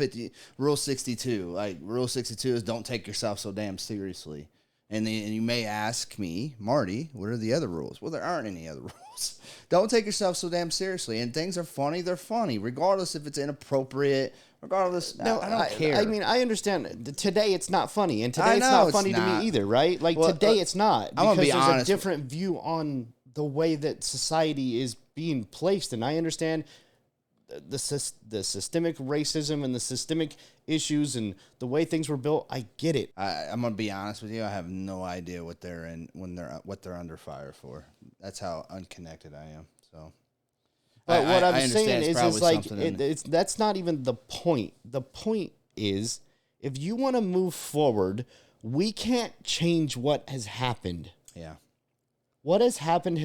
62. Like, Rule 62 is don't take yourself so damn seriously. And you may ask me, Marty, what are the other rules? Well, there aren't any other rules. Don't take yourself so damn seriously. And things are funny, they're funny, regardless if it's inappropriate. Regardless, no, I don't care. I mean, I understand. Today it's not funny, and today I it's know not it's funny to not. me either, right? Like, Well, today it's not, I'm gonna because be there's honest. a different view on the way that society is being placed, and I understand the systemic racism and the systemic issues and the way things were built. I get it. I'm gonna be honest with you. I have no idea what they're in what they're under fire for. That's how unconnected I am. So, But what I'm understand saying it's is probably like something it's that's not even the point. The point is, if you want to move forward, we can't change what has happened. yeah. What has happened,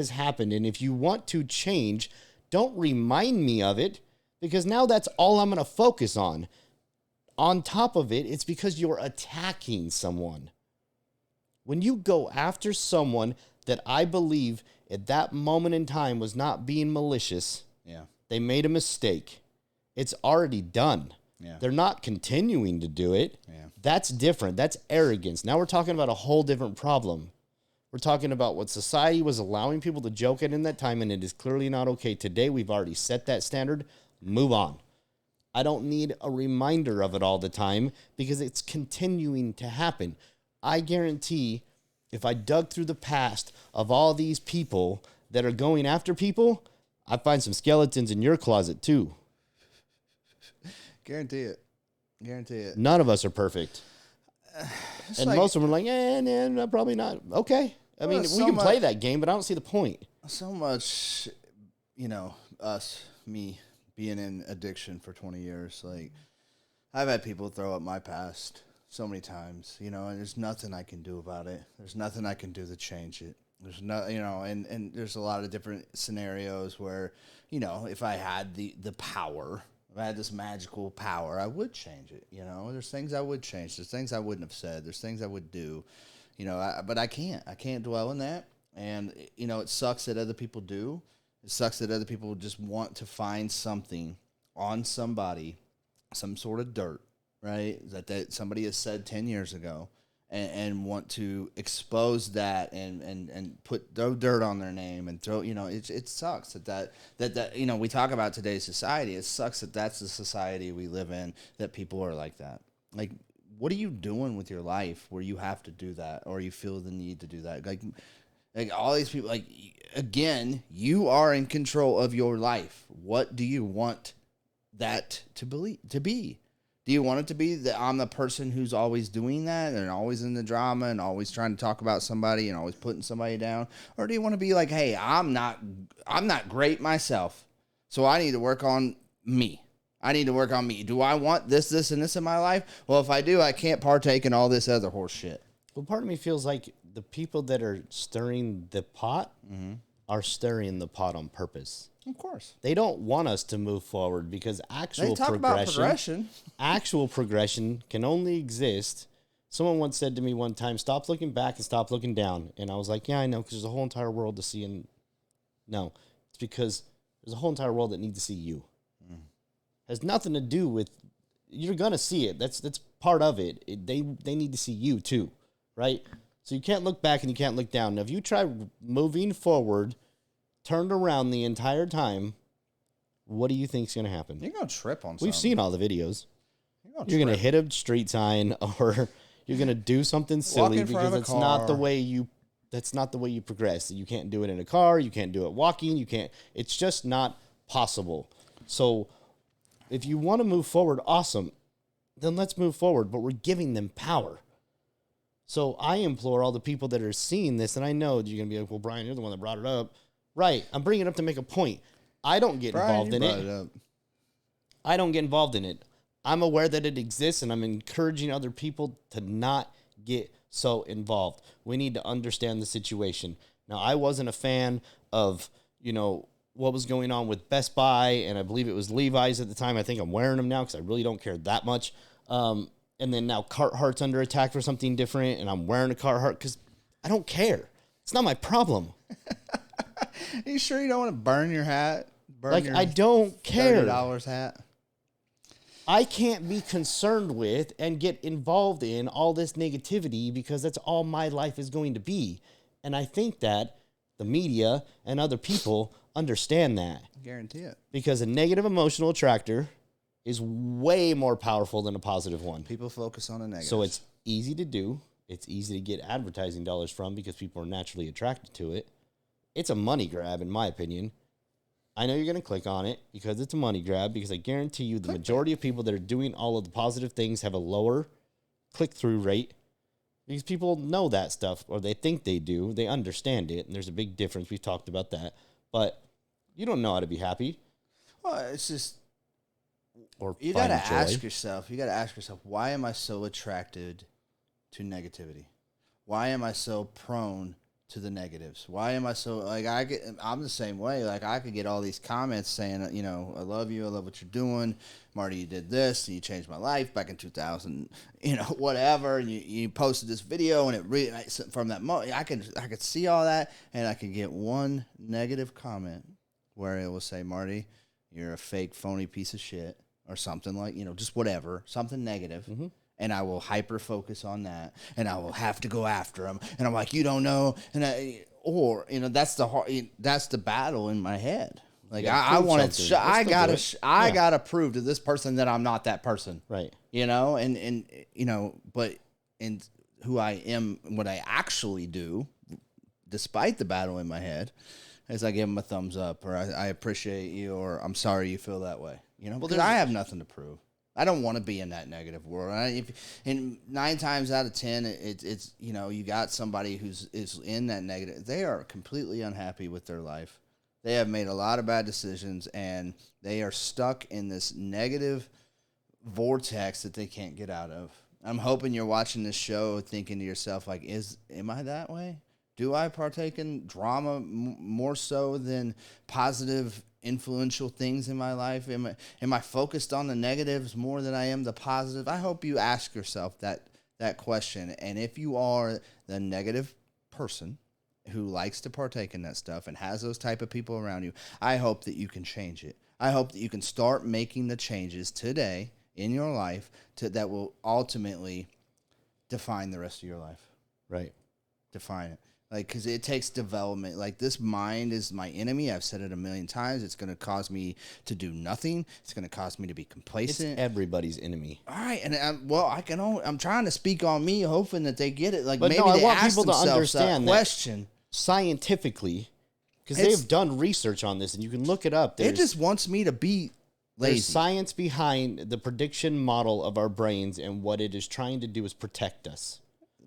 and if you want to change, don't remind me of it, because now that's all I'm going to focus on. On top of it, it's because you're attacking someone. When you go after someone that I believe at that moment in time was not being malicious, Yeah. they made a mistake. It's already done. Yeah. They're not continuing to do it. Yeah. That's different. That's arrogance. Now we're talking about a whole different problem. We're talking about what society was allowing people to joke at in that time, and it is clearly not okay. Today, we've already set that standard. Move on. I don't need a reminder of it all the time, because it's continuing to happen. I guarantee if I dug through the past of all these people that are going after people, I'd find some skeletons in your closet too. Guarantee it. Guarantee it. None of us are perfect. And like- most of them are like, no, probably not. Okay. I mean, so we can play much- that game, but I don't see the point. So much, me being in addiction for 20 years. Like, I've had people throw up my past so many times, and there's nothing I can do about it. There's nothing I can do to change it. There's no, and there's a lot of different scenarios where, if I had the power, if I had this magical power, I would change it. There's things I would change. There's things I wouldn't have said. There's things I would do, but I can't. I can't dwell in that. And, it sucks that other people do. It sucks that other people just want to find something on somebody, some sort of dirt, right? That somebody has said 10 years ago, and want to expose that and throw dirt on their name and throw, it sucks that we talk about today's society. It sucks that that's the society we live in, that people are like that. Like, what are you doing with your life where you have to do that, or you feel the need to do that? Like all these people, like, again, you are in control of your life. What do you want that to be? Do you want it to be that I'm the person who's always doing that and always in the drama and always trying to talk about somebody and always putting somebody down? Or do you want to be like, hey, I'm not great myself, so I need to work on me. I need to work on me. Do I want this, and this in my life? Well, if I do, I can't partake in all this other horse shit. Well, part of me feels like the people that are stirring the pot are stirring the pot on purpose. Of course. They don't want us to move forward, because They talk about progression. actual progression can only exist. Someone once said to me one time, stop looking back and stop looking down. And I was like, yeah, I know, because there's a whole entire world to see. And no, it's because there's a whole entire world that needs to see you. Has nothing to do with, you're going to see it. That's part of it. They need to see you too, right? So you can't look back and you can't look down. Now, if you try moving forward, turned around the entire time, what do you think is going to happen? You're going to trip on something. We've seen all the videos. You're going to hit a street sign, or you're going to do something silly, because that's not the way you progress. You can't do it in a car. You can't do it walking. You can't. It's just not possible. So if you want to move forward, awesome. Then let's move forward. But we're giving them power. So I implore all the people that are seeing this, and I know you're going to be like, well, Brian, you're the one that brought it up. Right. I'm bringing it up to make a point. I don't get involved in it. I don't get involved in it. I'm aware that it exists, and I'm encouraging other people to not get so involved. We need to understand the situation. Now, I wasn't a fan of, what was going on with Best Buy, and I believe it was Levi's at the time. I think I'm wearing them now because I really don't care that much. And then now Carhartt's under attack for something different, and I'm wearing a Carhartt because I don't care. It's not my problem. Are you sure you don't want to burn your hat Like, I don't care. $30 hat. I can't be concerned with and get involved in all this negativity because that's all my life is going to be. And I think that the media and other people understand that. Guarantee it. Because a negative emotional attractor is way more powerful than a positive one. People focus on the negative. So it's easy to do. It's easy to get advertising dollars from because people are naturally attracted to it. It's a money grab, in my opinion. I know you're going to click on it because it's a money grab, because I guarantee you the majority of people that are doing all of the positive things have a lower click-through rate because people know that stuff, or they think they do. They understand it, and there's a big difference. We've talked about that. But you don't know how to be happy. Well, it's just... Or you got to ask yourself, why am I so attracted to negativity? Why am I so prone to the negatives? Why am I so, like, I'm the same way. Like, I could get all these comments saying, you know, I love you, I love what you're doing, Marty, you did this, and you changed my life back in 2000, you know, whatever, and you posted this video, and it really, from that moment, I could see all that, and I could get one negative comment where it will say, Marty, you're a fake, phony piece of shit, or something, like, you know, just whatever, something negative. Mm-hmm. And I will hyper focus on that, and I will have to go after him. And I'm like, you don't know, or you know, that's the battle in my head. Like, I want to, I gotta prove to this person that I'm not that person, right? You know, and you know, but in who I am, what I actually do, despite the battle in my head, is I give them a thumbs up, or I appreciate you, or I'm sorry you feel that way. You know, because I have nothing to prove. I don't want to be in that negative world. And 9 times out of 10, it's you know, you got somebody is in that negative. They are completely unhappy with their life. They have made a lot of bad decisions, and they are stuck in this negative vortex that they can't get out of. I'm hoping you're watching this show thinking to yourself, like, am I that way? Do I partake in drama more so than positive, influential things in my life? Am I focused on the negatives more than I am the positive? I hope you ask yourself that question. And if you are the negative person who likes to partake in that stuff and has those type of people around you, I hope that you can change it. I hope that you can start making the changes today in your life that will ultimately define the rest of your life. Right. Define it. Like, because it takes development. Like, this mind is my enemy. I've said it a million times. It's going to cause me to do nothing. It's going to cause me to be complacent. It's everybody's enemy. All right, and I'm trying to speak on me, hoping that they get it. Like, but maybe no, they I want ask people to understand that question scientifically, because they have done research on this, and you can look it up. It just wants me to be lazy. There's science behind the prediction model of our brains, and what it is trying to do is protect us.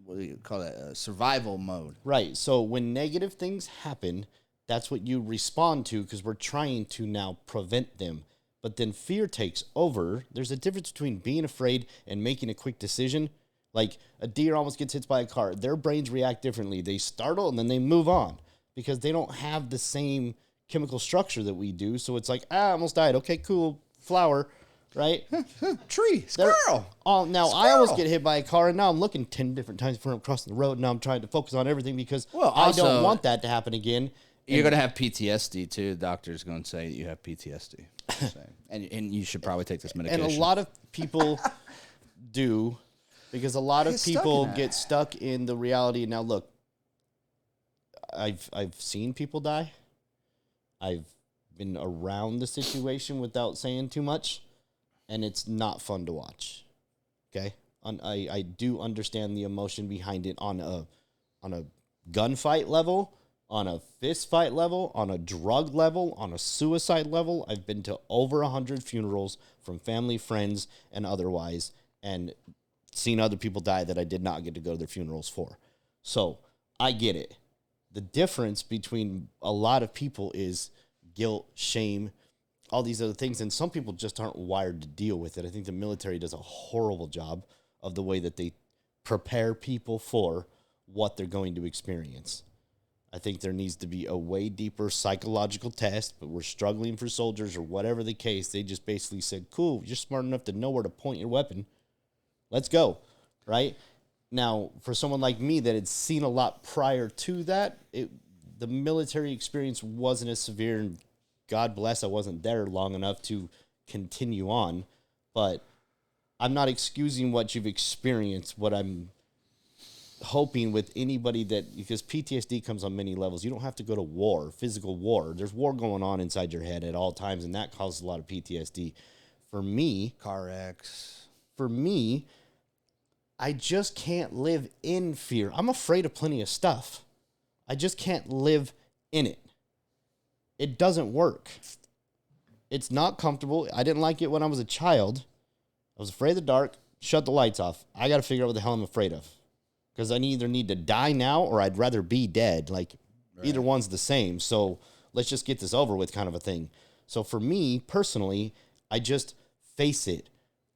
What do you call that? Survival mode. Right. So when negative things happen, that's what you respond to, because we're trying to now prevent them. But then fear takes over. There's a difference between being afraid and making a quick decision. Like, a deer almost gets hit by a car. Their brains react differently. They startle and then they move on because they don't have the same chemical structure that we do. So it's like, I almost died. Okay, cool. Flower. Right? Tree. Squirrel. Now, I almost get hit by a car, and now I'm looking 10 different times before I'm crossing the road, and now I'm trying to focus on everything because I don't want that to happen again. You're going to have PTSD, too. The doctor's going to say that you have PTSD. and you should probably take this medication. And a lot of people do, because a lot of people get stuck in the reality. Now, look, I've seen people die. I've been around the situation without saying too much. And it's not fun to watch. Okay? I do understand the emotion behind it on a gunfight level, on a fist fight level, on a drug level, on a suicide level. I've been to over 100 funerals from family, friends, and otherwise, and seen other people die that I did not get to go to their funerals for. So I get it. The difference between a lot of people is guilt, shame, all these other things, and some people just aren't wired to deal with it. I think the military does a horrible job of the way that they prepare people for what they're going to experience. I think there needs to be a way deeper psychological test, but we're struggling for soldiers or whatever the case. They just basically said, cool, you're smart enough to know where to point your weapon. Let's go, right? Now, for someone like me that had seen a lot prior to that, the military experience wasn't as severe, and God bless I wasn't there long enough to continue on. But I'm not excusing what you've experienced, what I'm hoping with anybody because PTSD comes on many levels. You don't have to go to war, physical war. There's war going on inside your head at all times, and that causes a lot of PTSD. For me, car wrecks. I just can't live in fear. I'm afraid of plenty of stuff. I just can't live in it. It doesn't work. It's not comfortable. I didn't like it when I was a child. I was afraid of the dark. Shut the lights off. I got to figure out what the hell I'm afraid of. Because I either need to die now or I'd rather be dead. Like, either one's the same. So let's just get this over with, kind of a thing. So for me, personally, I just face it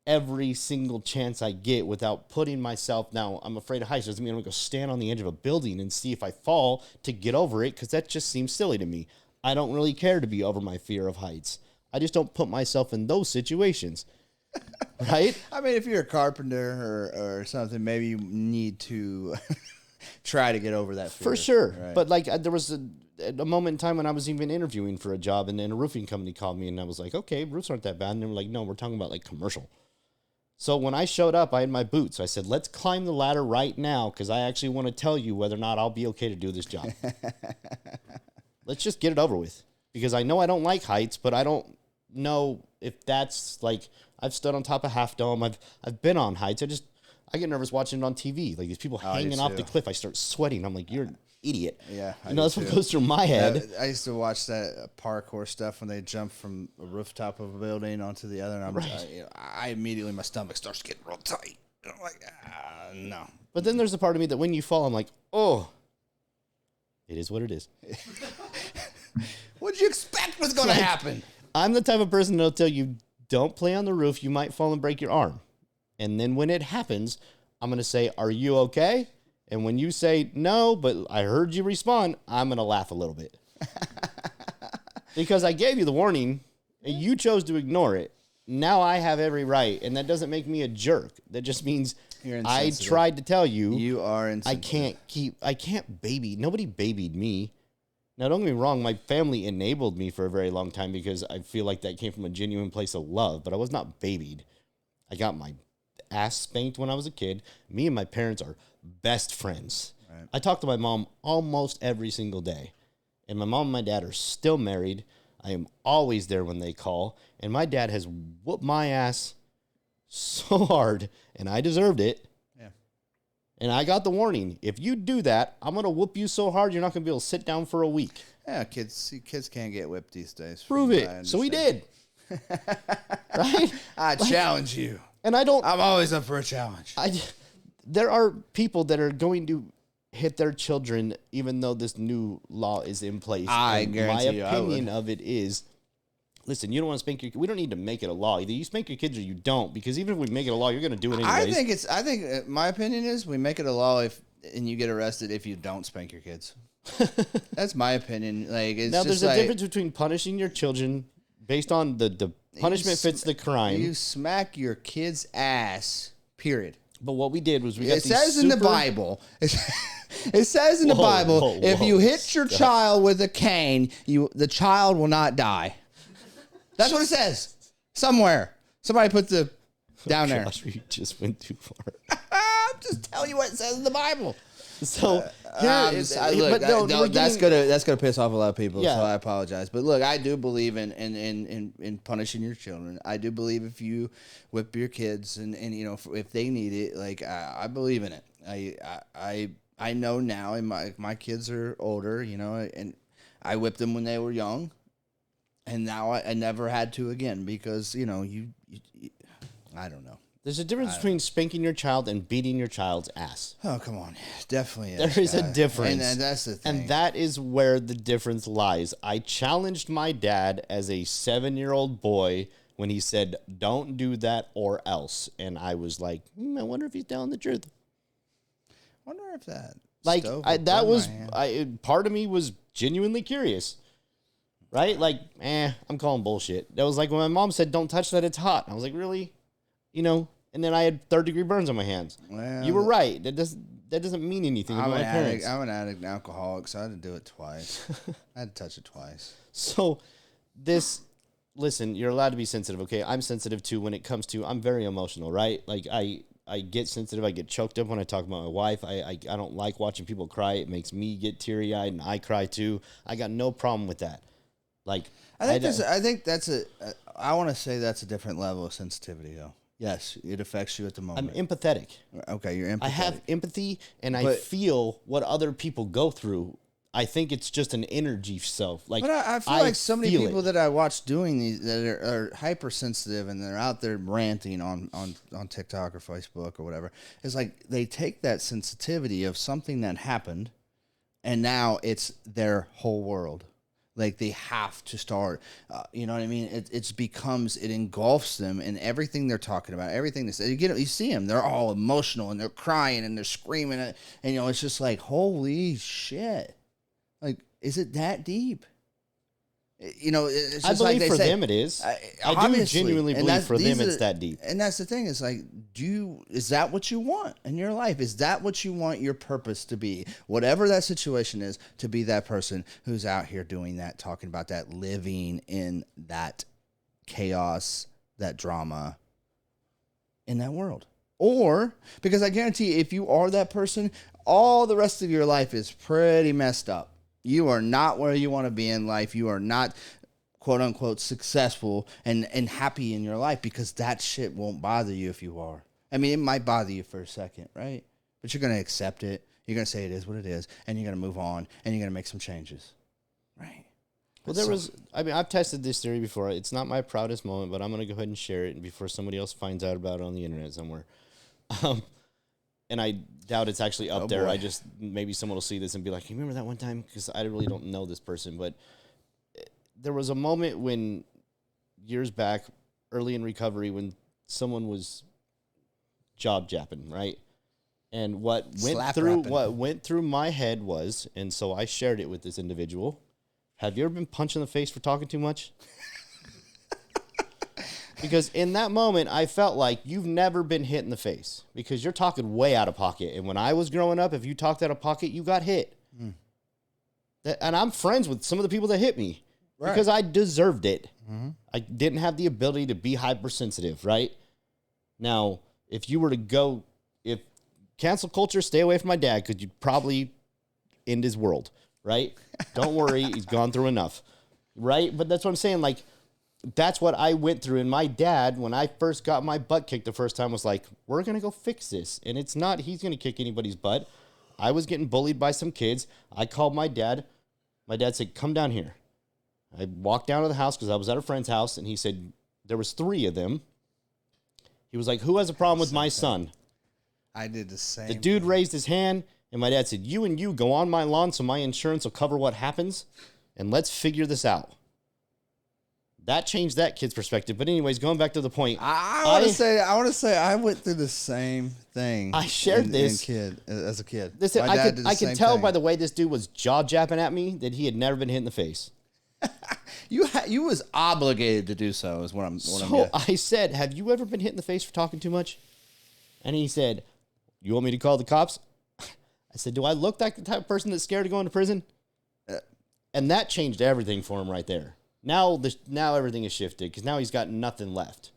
every single chance I get without putting myself. Now, I'm afraid of heights. Doesn't mean I'm going to go stand on the edge of a building and see if I fall to get over it, because that just seems silly to me. I don't really care to be over my fear of heights. I just don't put myself in those situations. Right? I mean, if you're a carpenter or something, maybe you need to try to get over that fear. For sure. Right. But like there was a moment in time when I was even interviewing for a job, and then a roofing company called me, and I was like, okay, roofs aren't that bad. And they were like, no, we're talking about like commercial. So when I showed up, I had my boots. I said, let's climb the ladder right now, because I actually want to tell you whether or not I'll be okay to do this job. Let's just get it over with. Because I know I don't like heights, but I don't know if that's like, I've stood on top of Half Dome. I've been on heights. I get nervous watching it on TV. Like these people hanging off the cliff. I start sweating. I'm like, you're an idiot. Yeah. That's what goes through my head. I used to watch that parkour stuff when they jump from a rooftop of a building onto the other. And I immediately, my stomach starts getting real tight. And I'm like, no. But then there's a part of me that when you fall, I'm like, oh, it is what it is. What'd you expect was going to happen? I'm the type of person that'll tell you, don't play on the roof. You might fall and break your arm. And then when it happens, I'm going to say, are you okay? And when you say no, but I heard you respond, I'm going to laugh a little bit. Because I gave you the warning and you chose to ignore it. Now I have every right. And that doesn't make me a jerk. That just means I tried to tell you. You are insensitive. I can't baby. Nobody babied me. Now, don't get me wrong, my family enabled me for a very long time because I feel like that came from a genuine place of love, but I was not babied. I got my ass spanked when I was a kid. Me and my parents are best friends. Right. I talk to my mom almost every single day, and my mom and my dad are still married. I am always there when they call, and my dad has whooped my ass so hard, and I deserved it. And I got the warning. If you do that, I'm going to whoop you so hard you're not going to be able to sit down for a week. Yeah, kids can't get whipped these days. Prove it. So he did. Right? I challenge you. And I'm always up for a challenge. There are people that are going to hit their children even though this new law is in place. I guarantee you my opinion of it is, listen, you don't want to spank your kids. We don't need to make it a law. Either you spank your kids or you don't, because even if we make it a law, you're going to do it anyways. I think my opinion is we make it a law and you get arrested if you don't spank your kids. That's my opinion. Like, it's now, just there's a difference between punishing your children based on the punishment fits the crime. You smack your kid's ass, period. But what we did was it says in the Bible. It says in the Bible, if you hit your child with a cane, the child will not die. That's what it says. Somewhere. Somebody put the down there. Gosh, we just went too far. I'm just telling you what it says in the Bible. So that's gonna piss off a lot of people. Yeah. So I apologize. But look, I do believe in punishing your children. I do believe if you whip your kids and if they need it, like I believe in it. I know now, and my kids are older, and I whipped them when they were young. And now I never had to again because, I don't know. There's a difference between spanking your child and beating your child's ass. Oh, come on. Definitely is. There is a difference. And that's the thing. And that is where the difference lies. I challenged my dad as a 7-year-old boy when he said, don't do that or else. And I was like, I wonder if he's telling the truth. I wonder if that. Like, part of me was genuinely curious. Right? Like, I'm calling bullshit. That was like when my mom said, don't touch that, it's hot. I was like, really? And then I had 3rd-degree burns on my hands. Well, you were right. That doesn't mean anything. I'm an addict and alcoholic, so I had to do it twice. I had to touch it twice. So Listen, you're allowed to be sensitive, okay? I'm sensitive too when it comes to, I'm very emotional, right? Like, I get sensitive. I get choked up when I talk about my wife. I don't like watching people cry. It makes me get teary-eyed, and I cry too. I got no problem with that. Like, I think that's I want to say that's a different level of sensitivity, though. Yes, it affects you at the moment. I'm empathetic. Okay, you're empathetic. I have empathy, and I feel what other people go through. I think it's just an energy self. Like, but I feel like so many people that I watch doing these that are hypersensitive and they're out there ranting on TikTok or Facebook or whatever. It's like they take that sensitivity of something that happened, and now it's their whole world. Like they have to start, you know what I mean? It engulfs them in everything they're talking about, everything they say. You see them, they're all emotional and they're crying and they're screaming, and it's just like, holy shit. Like, is it that deep? It's just I believe like they for say, them it is. I do genuinely believe for them it's that deep. And that's the thing. Is like, is that what you want in your life? Is that what you want your purpose to be? Whatever that situation is, to be that person who's out here doing that, talking about that, living in that chaos, that drama, in that world. Or, because I guarantee if you are that person, all the rest of your life is pretty messed up. You are not where you want to be in life. You are not, quote unquote, successful and happy in your life, because that shit won't bother you if you are. I mean, it might bother you for a second, right? But you're going to accept it. You're going to say it is what it is, and you're going to move on, and you're going to make some changes, right? Well, I've tested this theory before. It's not my proudest moment, but I'm going to go ahead and share it before somebody else finds out about it on the internet somewhere. And I doubt it's actually up there. Boy. Maybe someone will see this and be like, you remember that one time? Because I really don't know this person. But there was a moment when, years back, early in recovery, when someone was job japping, right? And what went through my head was, and so I shared it with this individual. Have you ever been punched in the face for talking too much? Because in that moment, I felt like you've never been hit in the face because you're talking way out of pocket. And when I was growing up, if you talked out of pocket, you got hit. Mm. And I'm friends with some of the people that hit me because I deserved it. Mm-hmm. I didn't have the ability to be hypersensitive, right? Now, if you were to if cancel culture, stay away from my dad because you'd probably end his world, right? Don't worry, he's gone through enough, right? But that's what I'm saying, like, that's what I went through. And my dad, when I first got my butt kicked the first time, was like, we're going to go fix this. And it's not he's going to kick anybody's butt. I was getting bullied by some kids. I called my dad. My dad said, come down here. I walked down to the house because I was at a friend's house. And he said, there was 3 of them. He was like, who has a problem with my son? I did the same. The dude raised his hand. And my dad said, you and you go on my lawn so my insurance will cover what happens. And let's figure this out. That changed that kid's perspective. But anyways, going back to the point. I want to say I went through the same thing. I shared this as a kid. Listen, I could tell by the way this dude was jaw japping at me that he had never been hit in the face. You was obligated to do so is what I'm getting. I said, have you ever been hit in the face for talking too much? And he said, you want me to call the cops? I said, do I look like the type of person that's scared of going to prison? And that changed everything for him right there. Now everything is shifted because now he's got nothing left.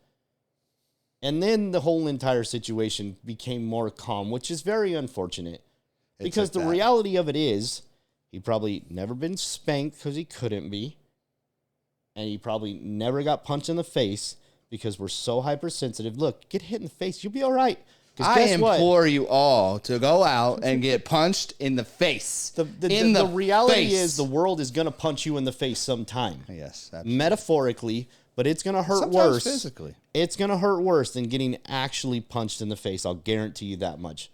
And then the whole entire situation became more calm, which is very unfortunate. Because the reality of it is he probably never been spanked because he couldn't be. And he probably never got punched in the face because we're so hypersensitive. Look, get hit in the face. You'll be all right. I implore you all to go out and get punched in the face. The reality is the world is going to punch you in the face sometime. Yes, absolutely. Metaphorically, but it's going to hurt Sometimes worse. Physically. It's going to hurt worse than getting actually punched in the face. I'll guarantee you that much.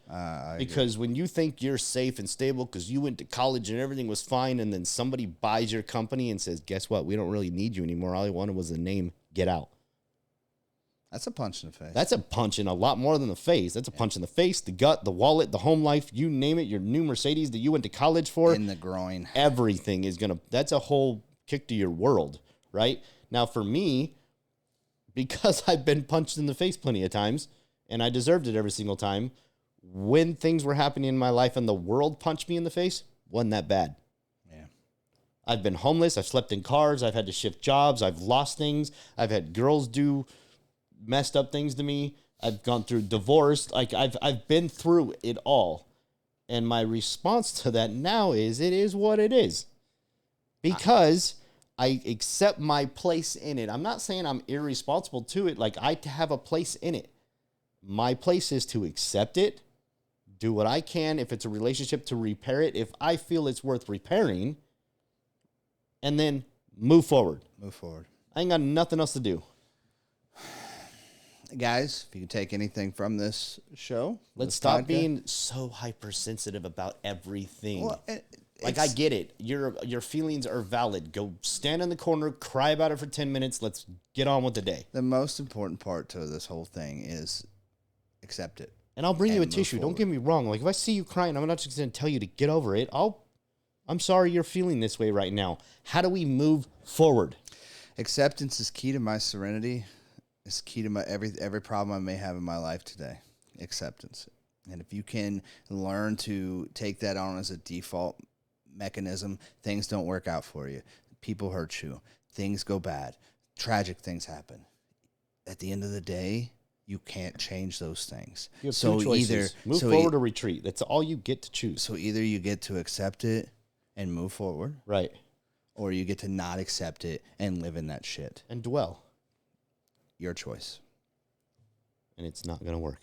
Because when you think you're safe and stable because you went to college and everything was fine, and then somebody buys your company and says, guess what? We don't really need you anymore. All I wanted was a name. Get out. That's a punch in the face. That's a punch in a lot more than the face. That's a punch in the face, the gut, the wallet, the home life, you name it, your new Mercedes that you went to college for. In the groin. Everything is going to, that's a whole kick to your world, right? Now for me, because I've been punched in the face plenty of times, and I deserved it every single time, when things were happening in my life and the world punched me in the face, wasn't that bad. Yeah. I've been homeless. I've slept in cars. I've had to shift jobs. I've lost things. I've had girls do messed up things to me. I've gone through divorce. Like I've been through it all. And my response to that now is it is what it is. Because I accept my place in it. I'm not saying I'm irresponsible to it. Like I have a place in it. My place is to accept it, do what I can if it's a relationship to repair it, if I feel it's worth repairing, and then move forward. Move forward. I ain't got nothing else to do. Guys, if you can take anything from this show, Let's stop being so hypersensitive about everything. Well, like I get it. Your feelings are valid. Go stand in the corner, cry about it for 10 minutes. Let's get on with the day. The most important part to this whole thing is accept it. And I'll bring you a tissue. Forward. Don't get me wrong. Like if I see you crying, I'm not just going to tell you to get over it. I'm sorry you're feeling this way right now. How do we move forward? Acceptance is key to my serenity. It's key to my every problem I may have in my life today. Acceptance. And if you can learn to take that on as a default mechanism, things don't work out for you. People hurt you. Things go bad. Tragic things happen. At the end of the day, you can't change those things. You have two choices. Move forward or retreat. That's all you get to choose. So either you get to accept it and move forward. Right. Or you get to not accept it and live in that shit. And dwell. Your choice. And it's not going to work.